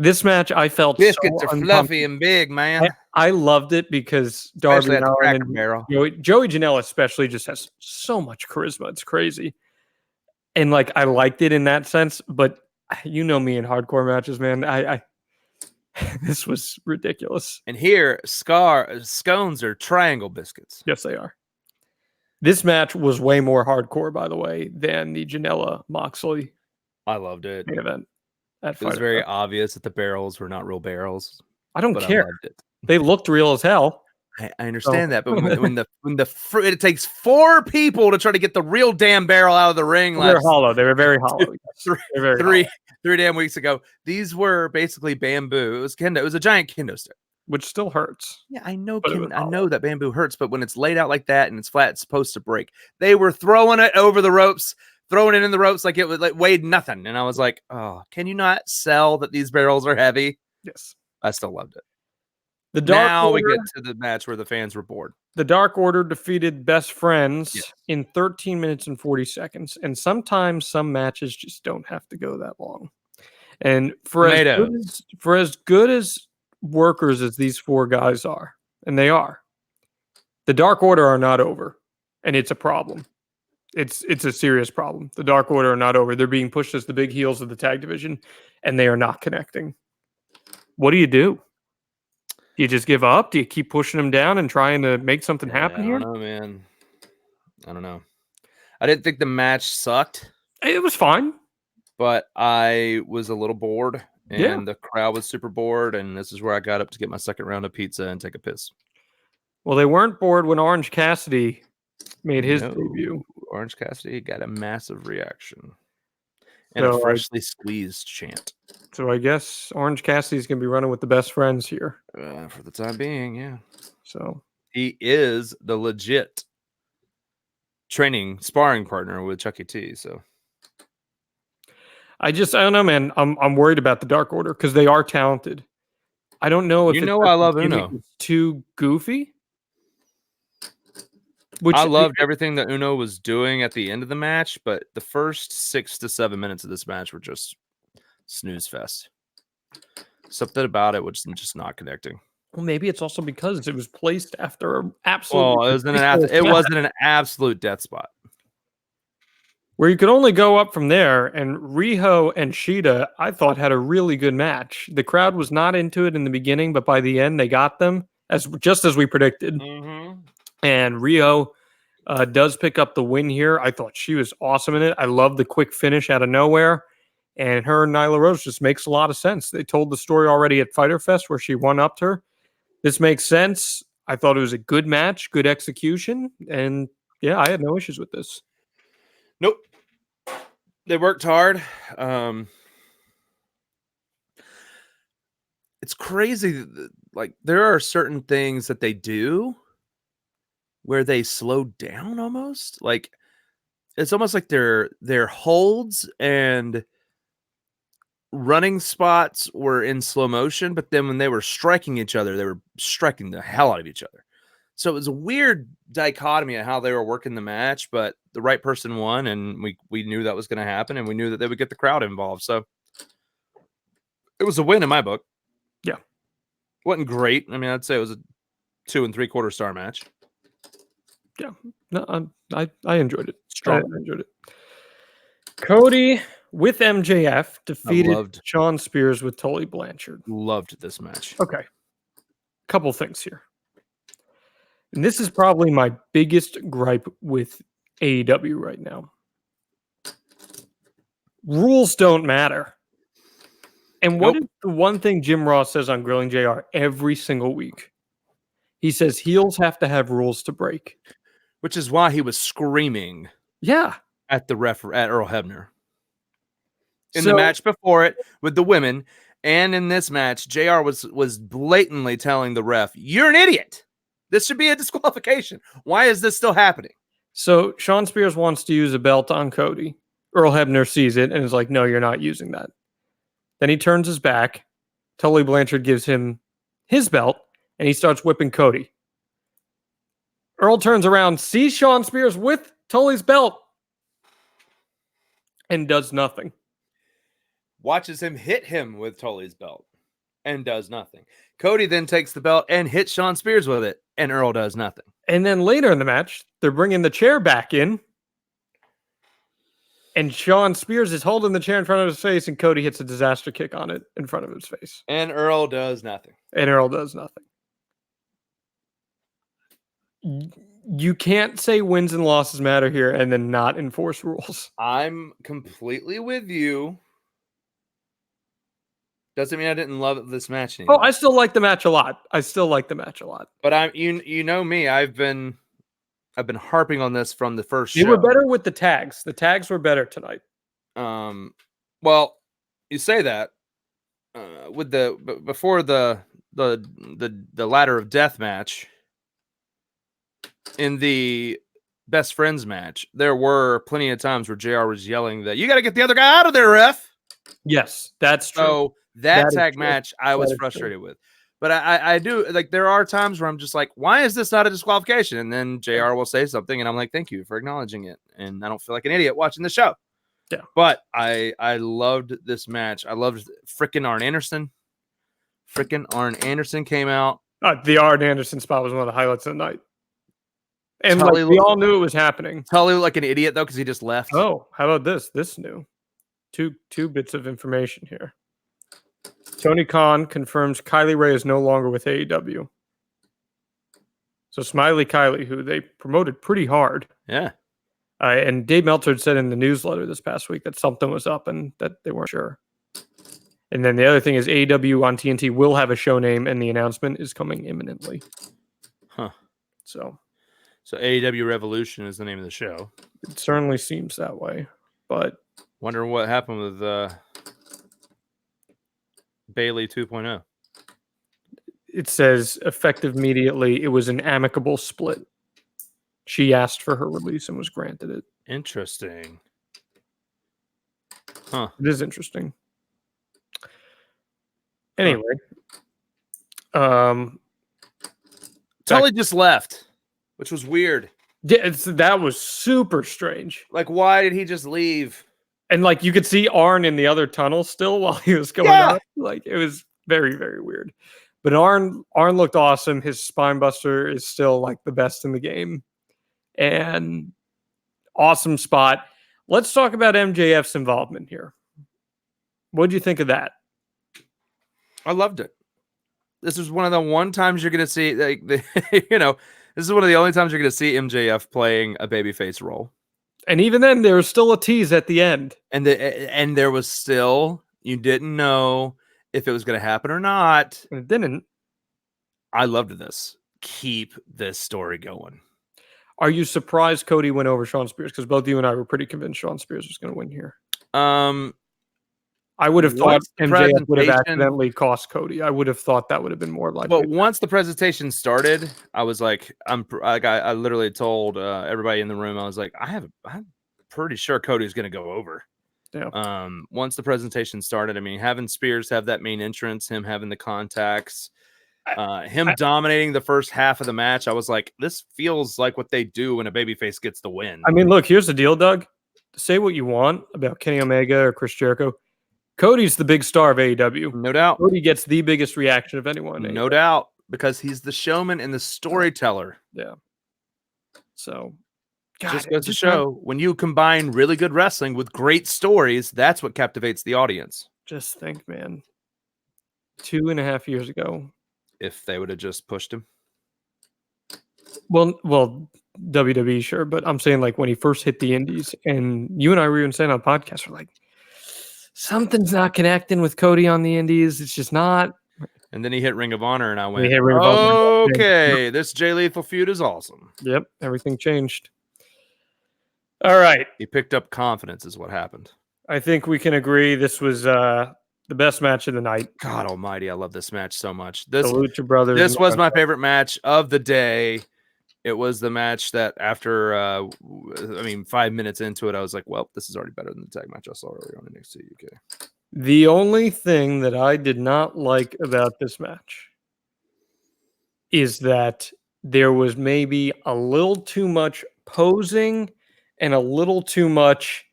This match, I felt biscuits are fluffy and big, man. I loved it because Darby Allin and Joey Janela especially just has so much charisma. It's crazy. And I liked it in that sense, but you know me in hardcore matches, man. I this was ridiculous. And here, scones are triangle biscuits. Yes, they are. This match was way more hardcore, by the way, than the Janela Moxley. I loved it. Main event. It was very obvious that the barrels were not real barrels. I don't care. They looked real as hell. I So understand that, but it takes 4 people to try to get the real damn barrel out of the ring they're last hollow. They were very hollow. Yes. three, They're very three, hollow, 3 damn weeks ago. These were basically bamboo. It was kendo. It was a giant kendo stick. which still hurts. Yeah, I know. But it was I hollow. know that bamboo hurts, but when it's laid out like that and it's flat, it's supposed to break. They were throwing it over the ropes, throwing it in the ropes like it was like weighed nothing. And I was like, oh, can you not sell that these barrels are heavy? Yes. I still loved it. The Dark Now we Order, get to the match where the fans were bored. the Dark Order defeated Best Friends Yes. in 13 minutes and 40 seconds. And sometimes some matches just don't have to go that long. And for as good as workers as these 4 guys are, and they are, the Dark Order are not over. And it's a problem. It's a serious problem. The Dark Order are not over. They're being pushed as the big heels of the tag division, and they are not connecting. What do? Do you just give up? Do you keep pushing them down and trying to make something happen here? I don't know, man. I don't know. I didn't think the match sucked. It was fine. But I was a little bored, and the crowd was super bored, and this is where I got up to get my second round of pizza and take a piss. Well, they weren't bored when Orange Cassidy made his debut. Orange Cassidy got a massive reaction and a freshly squeezed chant. So I guess Orange Cassidy's going to be running with the Best Friends here. For the time being, yeah. So he is the legit sparring partner with Chucky T. So I don't know, man. I'm worried about the Dark Order because they are talented. I don't know if I love Uno. Too goofy. I loved everything that Uno was doing at the end of the match, but the first 6 to 7 minutes of this match were just snooze fest. Something about it was just not connecting. Well, maybe it's also because it was placed after an absolute. Well, it wasn't an absolute death spot. Where you could only go up from there, and Riho and Shida, I thought, had a really good match. The crowd was not into it in the beginning, but by the end, they got them, just as we predicted. Mm-hmm. And Riho does pick up the win here. I thought she was awesome in it. I love the quick finish out of nowhere. And her and Nyla Rose just makes a lot of sense. They told the story already at Fyter Fest where she one-upped her. This makes sense. I thought it was a good match, good execution. And, yeah, I had no issues with this. Nope. They worked hard. It's crazy. Like, there are certain things that they do where they slow down almost. Like, it's almost like their holds and running spots were in slow motion, but then when they were striking each other, they were striking the hell out of each other. So it was a weird dichotomy of how they were working the match, but the right person won, and we knew that was going to happen, and we knew that they would get the crowd involved. So it was a win in my book. Yeah. Wasn't great. I mean, I'd say it was a 2 3/4 star match. Yeah. No, I enjoyed it. Strong. I enjoyed it. Cody with MJF defeated Shawn Spears with Tully Blanchard. Loved this match. Okay. Couple things here. And this is probably my biggest gripe with AEW right now. Rules don't matter. And what is the one thing Jim Ross says on Grilling JR every single week? He says heels have to have rules to break. Which is why he was screaming at the ref at Earl Hebner. In the match before it with the women, and in this match, JR was blatantly telling the ref, "You're an idiot. This should be a disqualification. Why is this still happening?" So Shawn Spears wants to use a belt on Cody. Earl Hebner sees it and is like, "No, you're not using that." Then he turns his back. Tully Blanchard gives him his belt, and he starts whipping Cody. Earl turns around, sees Shawn Spears with Tully's belt, and does nothing. Watches him hit him with Tully's belt and does nothing. Cody then takes the belt and hits Shawn Spears with it, and Earl does nothing. And then later in the match, they're bringing the chair back in, and Shawn Spears is holding the chair in front of his face, and Cody hits a disaster kick on it in front of his face. And Earl does nothing. You can't say wins and losses matter here and then not enforce rules. I'm completely with you Doesn't mean I didn't love this match Oh, anymore. I still like the match a lot. But I'm you know me. I've been harping on this from the first They show. were better with the tags. The tags were better tonight. Well, you say that with before the ladder of death match in the best friends match, there were plenty of times where JR was yelling that you got to get the other guy out of there, ref. Yes, that's true. So that That is tag true. match I That was is true. frustrated with. But I do like there are times where I'm just like, why is this not a disqualification? And then JR will say something and I'm like, thank you for acknowledging it. And I don't feel like an idiot watching the show. Yeah. But I loved this match. I loved frickin' Arn Anderson. Frickin' Arn Anderson came out. The Arn Anderson spot was one of the highlights of the night. And Tully like, we all knew it was happening. Tully looked like an idiot though, because he just left. Oh, how about this? This new. Two bits of information here. Tony Khan confirms Kylie Ray is no longer with AEW. So Smiley Kylie, who they promoted pretty hard. Yeah. And Dave Meltzer said in the newsletter this past week that something was up and that they weren't sure. And then the other thing is AEW on TNT will have a show name, and the announcement is coming imminently. Huh. So AEW Revolution is the name of the show. It certainly seems that way. But wonder what happened with Bailey 2.0. It says effective immediately. It was an amicable split. She asked for her release and was granted it. Interesting. Huh. It is interesting. Anyway. Tully just left, which was weird. Yeah, that was super strange. Like, why did he just leave? And like you could see Arn in the other tunnel still while he was going out. Like it was very, very weird. But Arn looked awesome. His spine buster is still like the best in the game. And awesome spot. Let's talk about MJF's involvement here. What do you think of that? I loved it. This is one of the one times you're going to see, like, this is one of the only times you're going to see MJF playing a babyface role. And even then, there was still a tease at the end. And there was still, you didn't know if it was going to happen or not. And it didn't. I loved this. Keep this story going. Are you surprised Cody went over Shawn Spears? Because both you and I were pretty convinced Shawn Spears was going to win here. I would have thought MJF would have accidentally cost Cody. I would have thought that would have been more likely. But once the presentation started, I was like, I literally told everybody in the room, I was like, I'm pretty sure Cody's going to go over. Yeah. Once the presentation started, I mean, having Spears have that main entrance, him having the contacts, him dominating the first half of the match, I was like, this feels like what they do when a babyface gets the win. I mean, look, here's the deal, Doug. Say what you want about Kenny Omega or Chris Jericho. Cody's the big star of AEW. No doubt. Cody gets the biggest reaction of anyone. No doubt. Because he's the showman and the storyteller. Yeah. So, God, just goes to show when you combine really good wrestling with great stories, that's what captivates the audience. Just think, man. 2.5 years ago. If they would have just pushed him. Well, WWE, sure. But I'm saying, like, when he first hit the indies, and you and I were even saying on podcasts, we're like, something's not connecting with Cody on the indies. It's just not. And then he hit Ring of Honor, and I went, okay, this Jay Lethal feud is awesome. Yep, everything changed. All right. He picked up confidence is what happened. I think we can agree this was the best match of the night. God almighty, I love this match so much. The Lucha Brothers. This was my favorite match of the day. It was the match that after, 5 minutes into it, I was like, well, this is already better than the tag match I saw earlier on NXT UK. The only thing that I did not like about this match is that there was maybe a little too much posing and a little too much,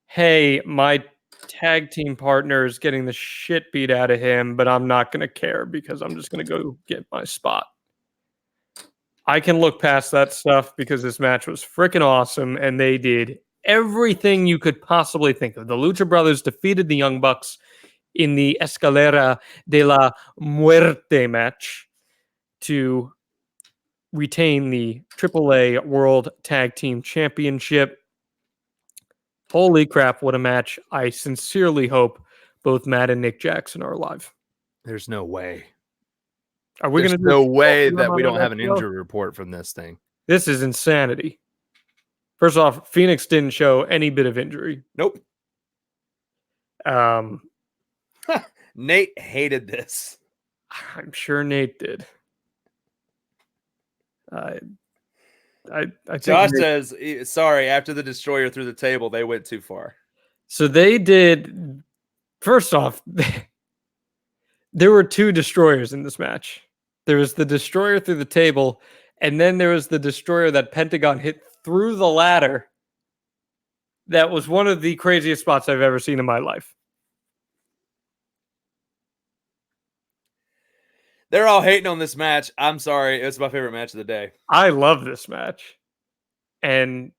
hey, my tag team partner is getting the shit beat out of him, but I'm not going to care because I'm just going to go get my spot. I can look past that stuff because this match was freaking awesome, and they did everything you could possibly think of. The Lucha Brothers defeated the Young Bucks in the Escalera de la Muerte match to retain the AAA World Tag Team Championship. Holy crap, what a match. I sincerely hope both Matt and Nick Jackson are alive. There's no way. Are we There's going to do no a way show that we on don't our have an next show? injury report from this thing. This is insanity. First off, Phoenix didn't show any bit of injury. Nope. Um, Nate hated this. I'm sure Nate did. I think Josh Nate, says, sorry, after the destroyer through the table, they went too far. so. They did. First off, there were 2 destroyers in this match. There was the destroyer through the table, and then there was the destroyer that Pentagon hit through the ladder. That was one of the craziest spots I've ever seen in my life. They're all hating on this match. I'm sorry. It's my favorite match of the day. I love this match. And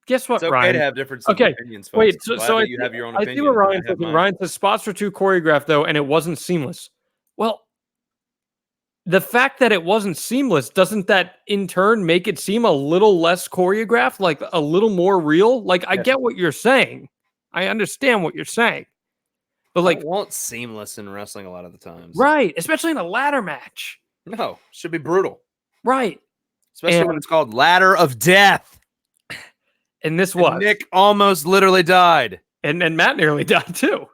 guess what, It's okay Ryan? to have different opinions, folks. Wait, I'm glad so that I you have your own I opinion. see what and I Ryan's have thinking. mine. Ryan says spots were too choreographed, though, and it wasn't seamless. Well, the fact that it wasn't seamless, doesn't that in turn make it seem a little less choreographed, like a little more real? Like, I Yeah. get what you're saying. I understand what you're saying. But, like, I want seamless in wrestling a lot of the times. right, especially in a ladder match. No, should be brutal. Right. Especially when And- it's called Ladder of Death. And this And was. Nick almost literally died. And Matt nearly died too.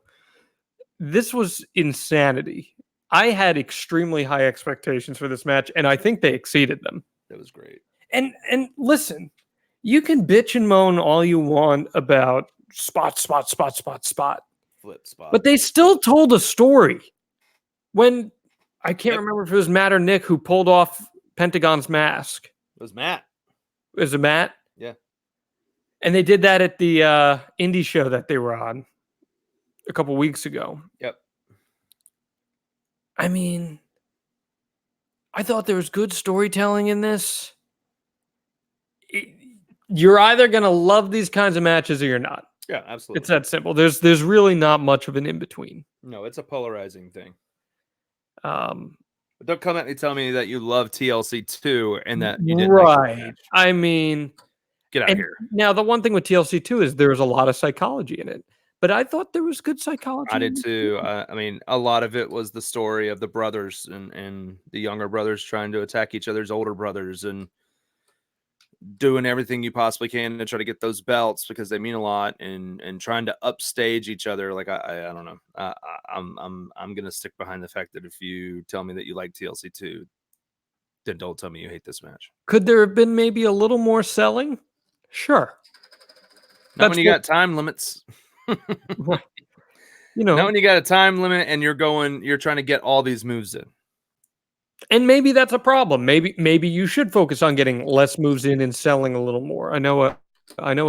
This was insanity. I had extremely high expectations for this match, and I think they exceeded them. That was great. And listen, you can bitch and moan all you want about spot, Flip spot. but they still told a story. When I can't Yep. remember if it was Matt or Nick who pulled off Pentagon's mask. It was Matt. Was it Matt? Yeah. And they did that at the indie show that they were on a couple weeks ago. Yep. I mean, I thought there was good storytelling in this. You're either going to love these kinds of matches or you're not. Yeah, absolutely. It's that simple. There's really not much of an in between. No, it's a polarizing thing. Um, But don't come at me telling me that you love TLC 2 and that you didn't like the right. match. I mean, Get out of here. now the one thing with TLC 2 is there's a lot of psychology in it. But I thought there was good psychology. I did too. I mean, a lot of it was the story of the brothers and the younger brothers trying to attack each other's older brothers and doing everything you possibly can to try to get those belts because they mean a lot and trying to upstage each other. Like I don't know. I'm gonna stick behind the fact that if you tell me that you like TLC 2, then don't tell me you hate this match. Could there have been maybe a little more selling? Sure. Not That's when you what- got time limits. You know, Not when you got a time limit and you're trying to get all these moves in. and maybe that's a problem. Maybe you should focus on getting less moves in and selling a little more. I know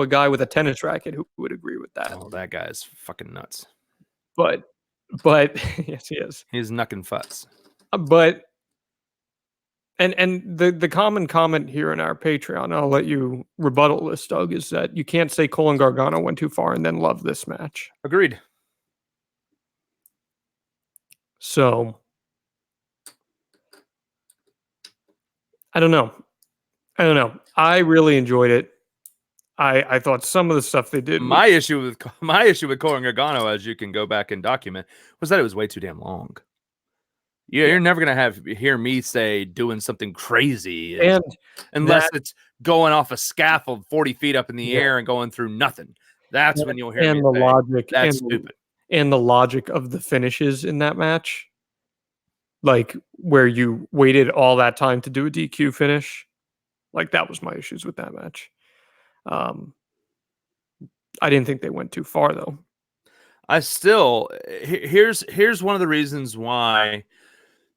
a guy with a tennis racket who would agree with that. Oh, that guy's fucking nuts. But yes, he is. He's knucking futs. But and the common comment here in our Patreon, I'll let you rebuttal this, Doug, is that you can't say Cole and Gargano went too far and then love this match. Agreed. So I don't know. I really enjoyed it. I thought some of the stuff they did. My issue with Cole and Gargano, as you can go back and document, was that it was way too damn long. You're never gonna hear me say doing something crazy and unless it's going off a scaffold 40 feet up in the Yeah. air and going through nothing. That's when you'll hear and me the say, logic that's and, stupid. and the logic of the finishes in that match, like where you waited all that time to do a DQ finish, like that was my issues with that match. I didn't think they went too far though. I still here's one of the reasons why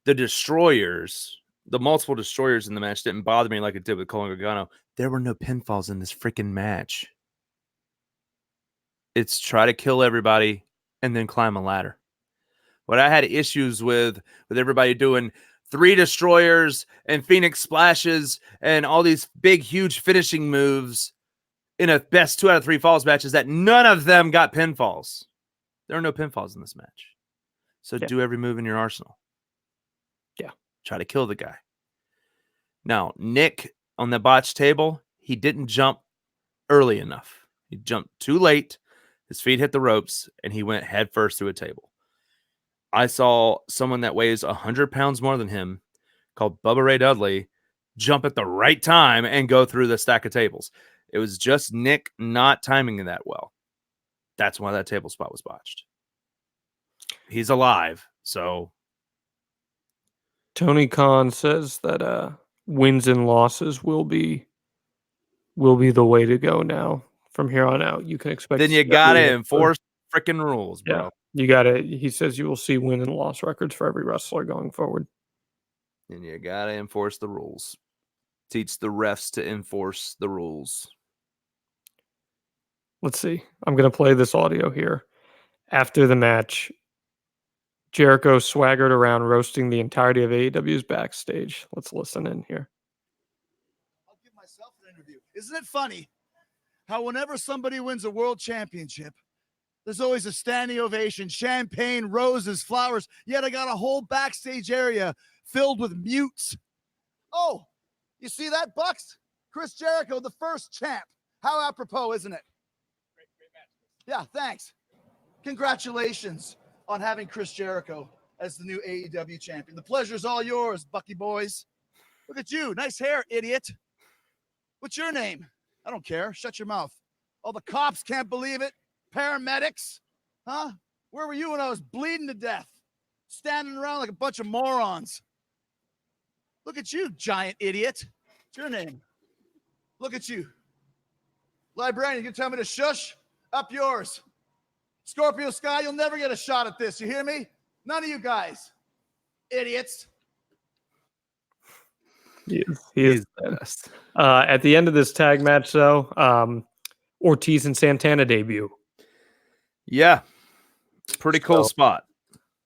the destroyers, the multiple destroyers in the match didn't bother me like it did with Cole and Gargano. There were no pinfalls in this freaking match. It's try to kill everybody and then climb a ladder. What I had issues with everybody doing 3 destroyers and Phoenix splashes and all these big, huge finishing moves in a best 2 out of 3 falls match is that none of them got pinfalls. There are no pinfalls in this match. So Yeah. do every move in your arsenal. Yeah. Try to kill the guy. Now, Nick on the botch table, he didn't jump early enough. He jumped too late. His feet hit the ropes, and he went headfirst through a table. I saw someone that weighs 100 pounds more than him, called Bubba Ray Dudley, jump at the right time and go through the stack of tables. It was just Nick not timing it that well. That's why that table spot was botched. He's alive, so Tony Khan says that wins and losses will be the way to go now. From here on out, you can expect. then you gotta enforce freaking rules, bro. Yeah, you gotta. He says you will see win and loss records for every wrestler going forward. And you gotta enforce the rules. Teach the refs to enforce the rules. Let's see. I'm gonna play this audio here. After the match, Jericho swaggered around roasting the entirety of AEW's backstage. Let's listen in here. I'll give myself an interview. Isn't it funny how whenever somebody wins a world championship, there's always a standing ovation, champagne, roses, flowers, yet I got a whole backstage area filled with mutes. Oh, you see that, Bucks? Chris Jericho, the first champ. How apropos, isn't it? Great match. Yeah, thanks. Congratulations on having Chris Jericho as the new AEW champion. The pleasure's all yours, Bucky boys. Look at you. Nice hair, idiot. What's your name? I don't care. Shut your mouth. All the cops can't believe it. Paramedics. Huh? Where were you when I was bleeding to death? Standing around like a bunch of morons. Look at you, giant idiot. What's your name? Look at you. Librarian, you can tell me to shush? Up yours. Scorpio Sky, you'll never get a shot at this. You hear me? None of you guys. Idiots. He is the best. At the end of this tag match, though, Ortiz and Santana debut. Yeah. Pretty cool spot.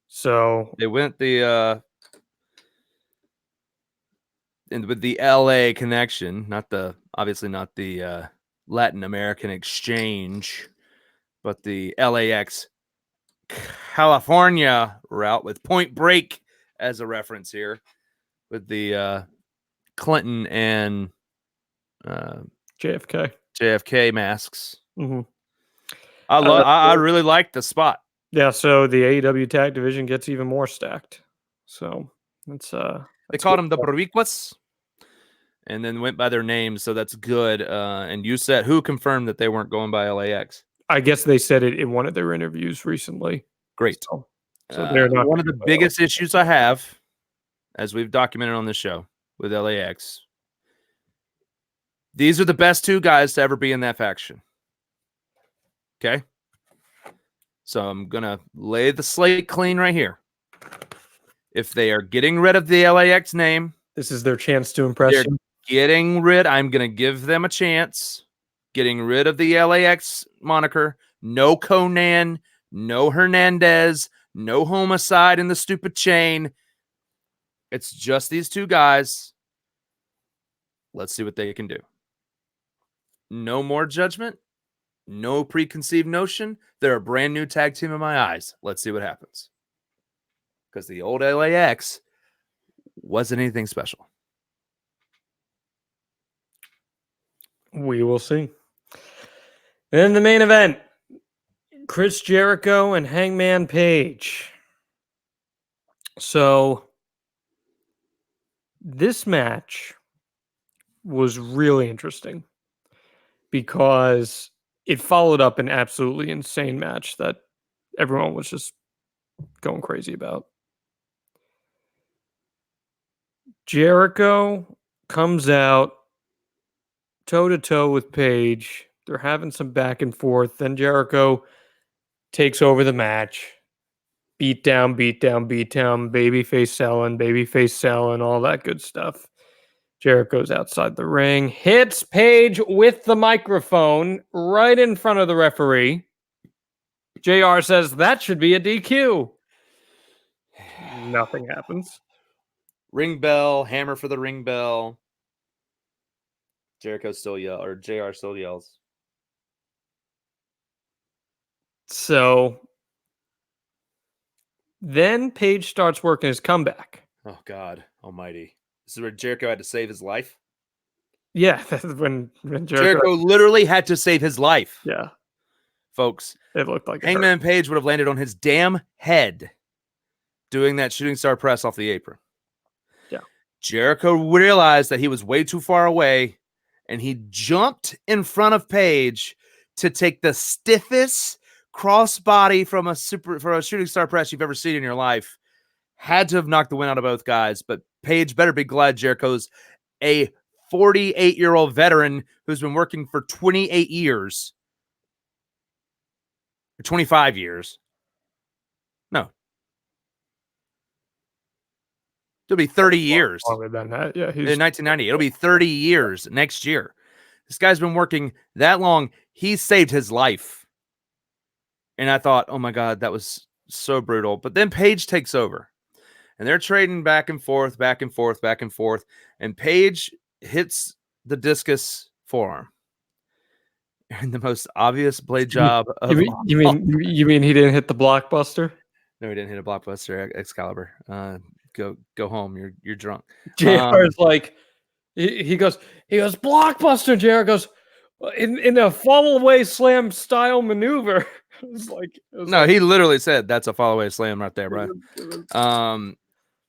So they went the and with the LA connection, obviously not the Latin American exchange, but the LAX California route with Point Break as a reference here with the Clinton and JFK masks. Mm-hmm. I really like the spot. Yeah, so the AEW tag division gets even more stacked. So they called them the Boricuas and then went by their names, so that's good. And you said who confirmed that they weren't going by LAX? I guess they said it in one of their interviews recently. Great. So they're not one of the biggest issues I have, as we've documented on this show with LAX. These are the best two guys to ever be in that faction. Okay? So I'm going to lay the slate clean right here. If they are getting rid of the LAX name, this is their chance to impress you. I'm going to give them a chance. Getting rid of the LAX moniker. No Conan, no Hernandez, no homicide in the stupid chain. It's just these two guys. Let's see what they can do. No more judgment. No preconceived notion. They're a brand new tag team in my eyes. Let's see what happens. Because the old LAX wasn't anything special. We will see. Then the main event. Chris Jericho and Hangman Page. So this match was really interesting because it followed up an absolutely insane match that everyone was just going crazy about. Jericho comes out toe-to-toe with Page. They're having some back and forth. Then Jericho takes over the match. Beat down, babyface selling, all that good stuff. Jericho's outside the ring, hits Page with the microphone right in front of the referee. JR says that should be a DQ. Nothing happens. Ring bell, hammer for the ring bell. JR still yells. So then Page starts working his comeback. Oh, God almighty. This is where Jericho had to save his life? Yeah, when Jericho literally had to save his life. Yeah. It looked like it hurt. Hangman Page would have landed on his damn head doing that shooting star press off the apron. Yeah. Jericho realized that he was way too far away, and he jumped in front of Page to take the stiffest crossbody from a shooting star press you've ever seen in your life. Had to have knocked the wind out of both guys, but Page better be glad Jericho's a 48-year-old veteran who's been working for 28 years. Or 25 years. No. It'll be 30 years. Longer than that. Yeah, In 1990. It'll be 30 years next year. This guy's been working that long. He saved his life. And I thought, oh my God, that was so brutal. But then Page takes over. And they're trading back and forth, back and forth, back and forth. And Page hits the discus forearm. And the most obvious blade job of you mean he didn't hit the blockbuster? No, he didn't hit a blockbuster Excalibur. Go home. You're drunk. JR is like he goes blockbuster. JR goes in a fall away slam style maneuver. He literally said that's a fall away slam right there, Brian.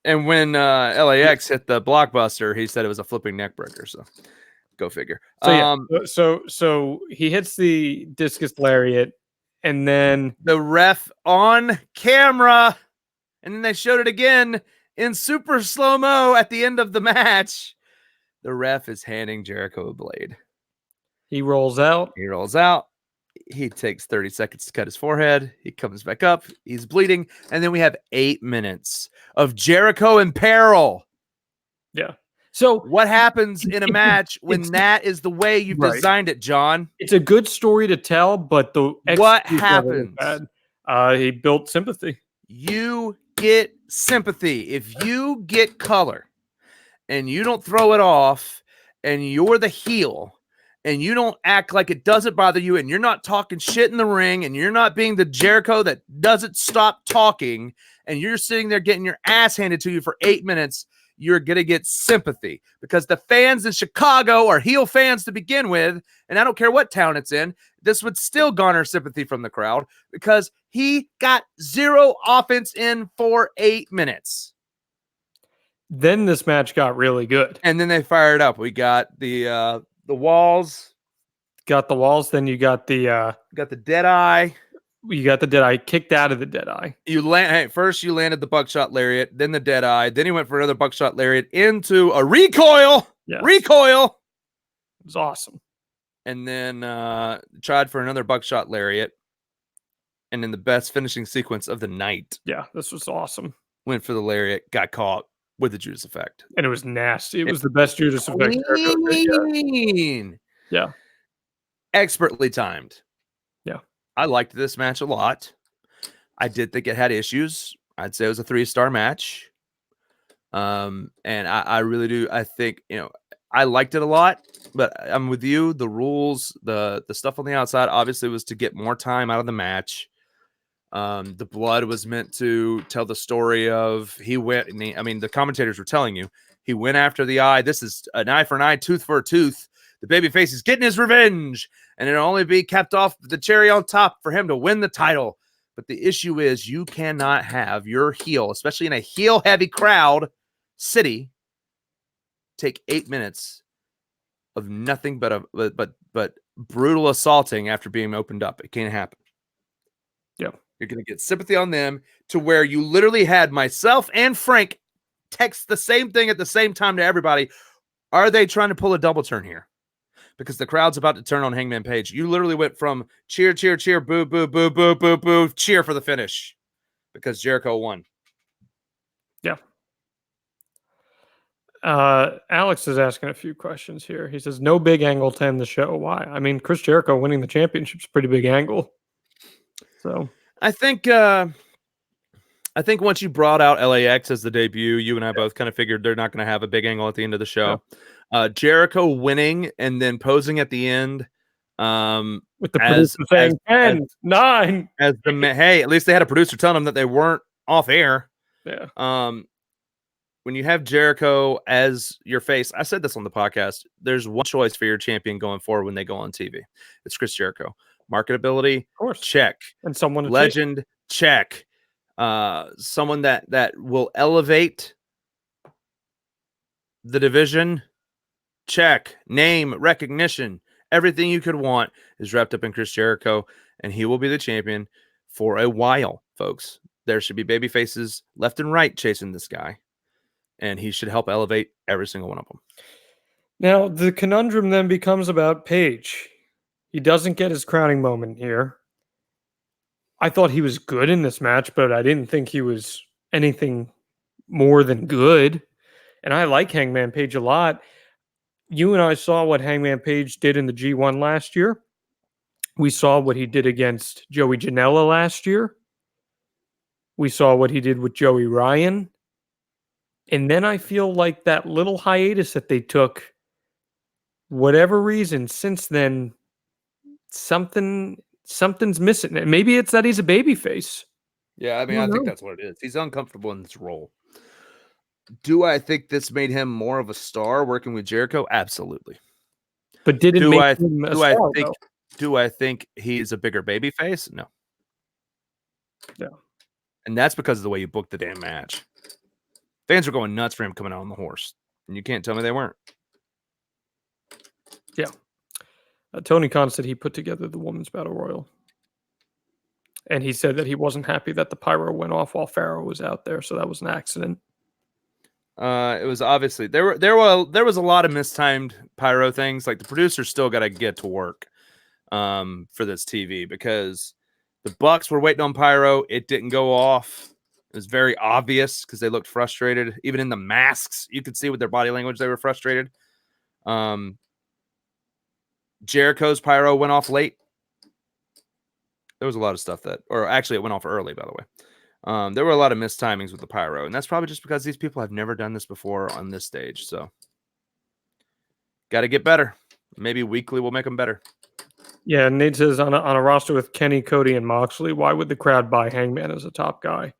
And when LAX hit the blockbuster, he said it was a flipping neck breaker. So go figure. So he hits the discus lariat, and then the ref on camera, and then they showed it again in super slow-mo at the end of the match. The ref is handing Jericho a blade. He rolls out. He takes 30 seconds to cut his forehead. He comes back up. He's bleeding. And then we have 8 minutes of Jericho in peril. Yeah. So what happens in a match when that is the way you've designed it, John? It's a good story to tell, but what happens? He built sympathy. You get sympathy. If you get color and you don't throw it off and you're the heel and you don't act like it doesn't bother you and you're not talking shit in the ring and you're not being the Jericho that doesn't stop talking and you're sitting there getting your ass handed to you for 8 minutes, you're going to get sympathy because the fans in Chicago are heel fans to begin with. And I don't care what town it's in. This would still garner sympathy from the crowd because he got 0 offense in for 8 minutes. Then this match got really good. And then they fired up. We got the walls. Got the walls. Then you got the dead eye. You got the dead eye. Kicked out of the dead eye. First you landed the buckshot lariat, then the dead eye. Then he went for another buckshot lariat into a recoil. Yes. Recoil. It was awesome. And then tried for another buckshot lariat. And in the best finishing sequence of the night. Yeah, this was awesome. Went for the lariat, got caught with the Judas Effect. And it was nasty. It was the best Judas Effect. Yeah. Expertly timed. Yeah. I liked this match a lot. I did think it had issues. I'd say it was a 3-star match. And I really do. I think, I liked it a lot, but I'm with you. The rules, the stuff on the outside obviously was to get more time out of the match. The blood was meant to tell the story of he went. And the commentators were telling you he went after the eye. This is an eye for an eye, tooth for a tooth. The babyface is getting his revenge, and it'll only be capped off the cherry on top for him to win the title. But the issue is you cannot have your heel, especially in a heel-heavy crowd city, take 8 minutes of nothing but brutal assaulting after being opened up. It can't happen. Yeah. You're going to get sympathy on them to where you literally had myself and Frank text the same thing at the same time to everybody. Are they trying to pull a double turn here? Because the crowd's about to turn on Hangman Page. You literally went from cheer, cheer, cheer, boo, boo, boo, boo, boo, boo, cheer for the finish because Jericho won. Yeah. Alex is asking a few questions here. He says, no big angle to end the show. Why? I mean, Chris Jericho winning the championship is a pretty big angle. So I think once you brought out LAX as the debut, you and I both kind of figured they're not going to have a big angle at the end of the show. Yeah. Jericho winning and then posing at the end with the producer saying 10, 9. Hey, at least they had a producer telling them that they weren't off air. Yeah. When you have Jericho as your face, I said this on the podcast, there's one choice for your champion going forward when they go on TV. It's Chris Jericho. Marketability, Of course. check. And someone to take. Legend, check. Someone that will elevate the division, check. Name, recognition, everything you could want is wrapped up in Chris Jericho, and he will be the champion for a while, folks. There should be baby faces left and right chasing this guy, and he should help elevate every single one of them. Now, the conundrum then becomes about Page. He doesn't get his crowning moment here. I thought he was good in this match, but I didn't think he was anything more than good. And I like Hangman Page a lot. You and I saw what Hangman Page did in the G1 last year. We saw what he did against Joey Janela last year. We saw what he did with Joey Ryan. And then I feel like that little hiatus that they took, whatever reason, since then, something's missing. And maybe it's that he's a babyface. Yeah, I mean, I think that's what it is. He's uncomfortable in this role. Do I think this made him more of a star working with Jericho? Absolutely. But did it make him a star, though? Do I think he's a bigger babyface? No. Yeah. And that's because of the way you booked the damn match. Fans were going nuts for him coming out on the horse. And you can't tell me they weren't. Yeah. Tony Khan said he put together the Women's Battle Royal. And he said that he wasn't happy that the pyro went off while Pharaoh was out there. So that was an accident. It was obviously there was a lot of mistimed pyro things. Like the producers still got to get to work for this TV because the Bucks were waiting on pyro. It didn't go off. It was very obvious because they looked frustrated. Even in the masks, you could see with their body language they were frustrated. Jericho's pyro went off late. There was a lot of stuff or actually it went off early, by the way. There were a lot of mistimings with the pyro, and that's probably just because these people have never done this before on this stage. So, got to get better. Maybe weekly will make them better. Yeah, Nate says on a roster with Kenny, Cody, and Moxley, why would the crowd buy Hangman as a top guy?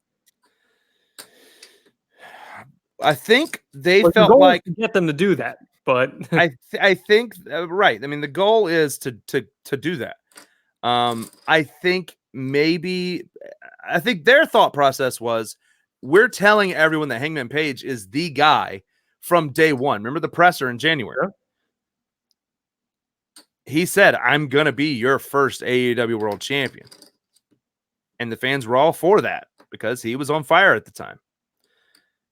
I think they felt like to get them to do that, but I think right. I mean, the goal is to do that. I think their thought process was we're telling everyone that Hangman Page is the guy from day one. Remember the presser in January? Yeah. He said, I'm going to be your first AEW World Champion. And the fans were all for that because he was on fire at the time.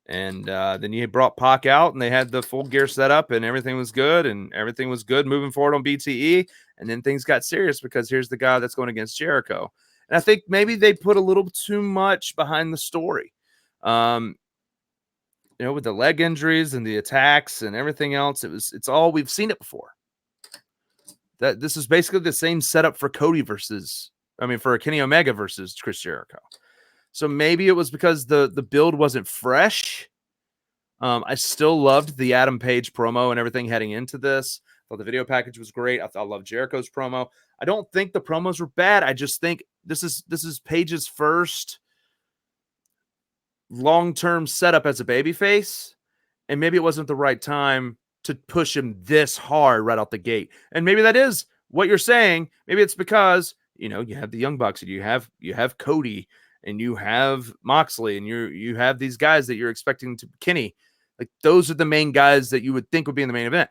And then you brought Pac out and they had the full gear set up and everything was good moving forward on BTE. And then things got serious because here's the guy that's going against Jericho. And I think maybe they put a little too much behind the story. With the leg injuries and the attacks and everything else, it's all we've seen it before. That this is basically the same setup for for Kenny Omega versus Chris Jericho. So maybe it was because the build wasn't fresh. I still loved the Adam Page promo and everything heading into this. I thought the video package was great. I love Jericho's promo. I don't think the promos were bad. I just think this is Page's first long-term setup as a babyface, and maybe it wasn't the right time to push him this hard right out the gate. And maybe that is what you're saying. Maybe it's because you have the Young Bucks and you have Cody and you have Moxley and you have these guys that you're expecting to Kenny. Like those are the main guys that you would think would be in the main event.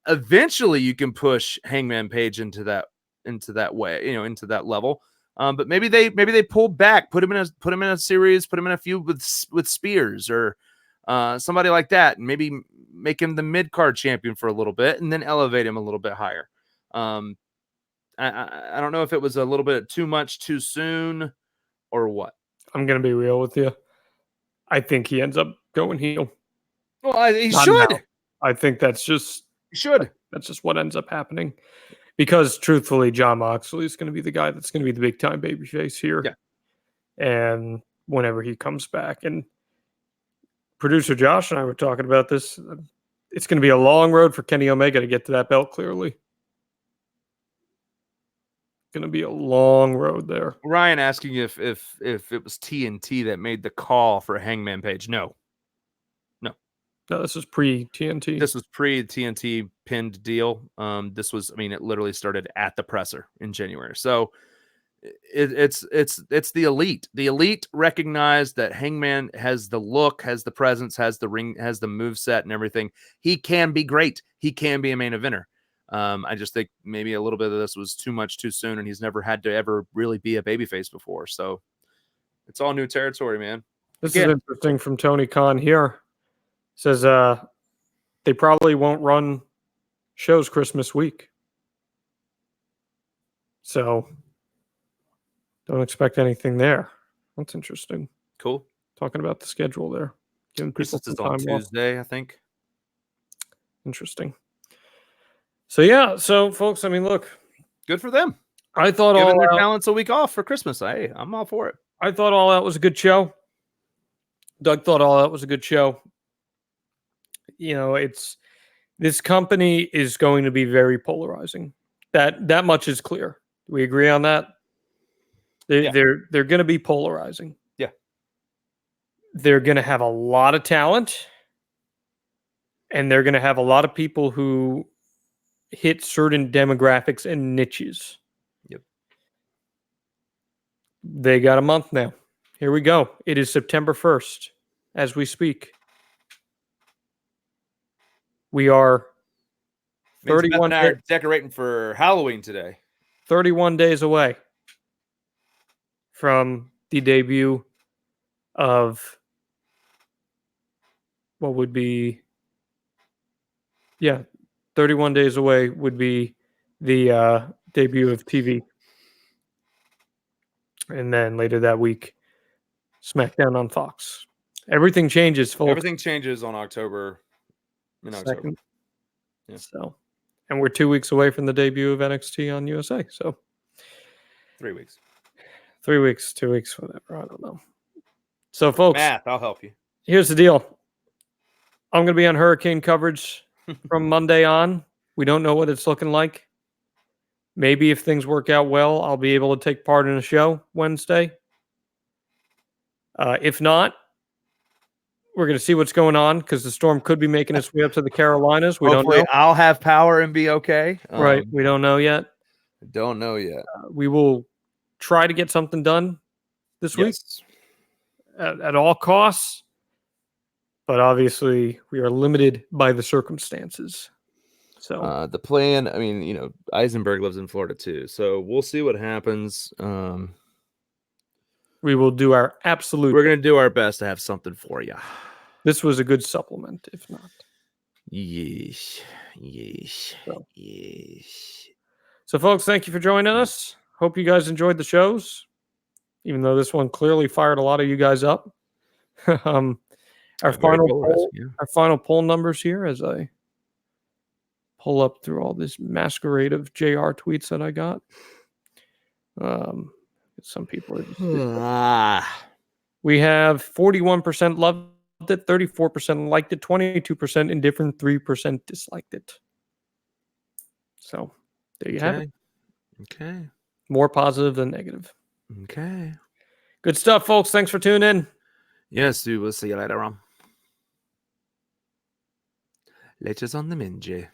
Eventually you can push Hangman Page into that way, into that level. But maybe they pulled back, put him in a series, put him in a feud with Spears or somebody like that, and maybe make him the mid-card champion for a little bit and then elevate him a little bit higher. I don't know if it was a little bit too much too soon or what. I'm going to be real with you. I think he ends up going heel. Well, he should. Now. I think that's just what ends up happening. Because truthfully, Jon Moxley is going to be the guy that's going to be the big time babyface here. Yeah. And whenever he comes back, and producer Josh and I were talking about this, it's going to be a long road for Kenny Omega to get to that belt. Clearly, going to be a long road there. Ryan asking if it was TNT that made the call for Hangman Page. No. No, this is pre TNT. This was pre TNT pinned deal. This was, I mean, it literally started at the presser in January. So it's the elite. The elite recognize that Hangman has the look, has the presence, has the ring, has the move set and everything. He can be great. He can be a main eventer. I just think maybe a little bit of this was too much too soon, and he's never had to ever really be a babyface before. So it's all new territory, man. This is interesting from Tony Khan here. Says they probably won't run shows Christmas week. So don't expect anything there. That's interesting. Cool. Talking about the schedule there. Giving people Christmas some is on time off. Tuesday, I think. Interesting. So yeah, so folks, I mean, look, Good for them. I thought Giving all their out, talents a week off for Christmas. Hey, I'm all for it. I thought all out was a good show. Doug thought all out was a good show. You know, this company is going to be very polarizing. That much is clear. Do we agree on that? They're going to be polarizing. Yeah. They're going to have a lot of talent, and they're going to have a lot of people who hit certain demographics and niches. Yep. They got a month now. Here we go. It is September 1st as we speak. We are 31 days decorating for Halloween today. 31 days away from the debut of what would be 31 days away would be the debut of TV. And then later that week, SmackDown on Fox. Everything changes, folks. Everything changes on October. In October. 2nd. Yeah. So, and we're 2 weeks away from the debut of NXT on USA. So 3 weeks. 3 weeks, 2 weeks, whatever. I don't know. So, folks, Math, I'll help you. here's the deal. I'm going to be on Hurricane coverage from Monday on. We don't know what it's looking like. Maybe if things work out well, I'll be able to take part in a show Wednesday. If not, we're going to see what's going on because the storm could be making its way up to the Carolinas. We Hopefully don't know. I'll have power and be okay. Right. We don't know yet. Don't know yet. We will try to get something done this week at all costs. But obviously, we are limited by the circumstances. So the plan, I mean, you know, Eisenberg lives in Florida too. So we'll see what happens. we will do our absolute. We're going to do our best to have something for you. This was a good supplement, if not. Yeesh. Yeesh. So. Yeesh. So, folks, thank you for joining us. Hope you guys enjoyed the shows, even though this one clearly fired a lot of you guys up. Our final poll numbers here as I pull up through all this masquerade of JR tweets that I got. Some people are just, we have 41% loved it, 34% liked it, 22% indifferent, 3% disliked it. So there you have it. Okay. More positive than negative. Okay. Good stuff, folks. Thanks for tuning in. Yes, dude. We'll see you later on. Leches on the Minji.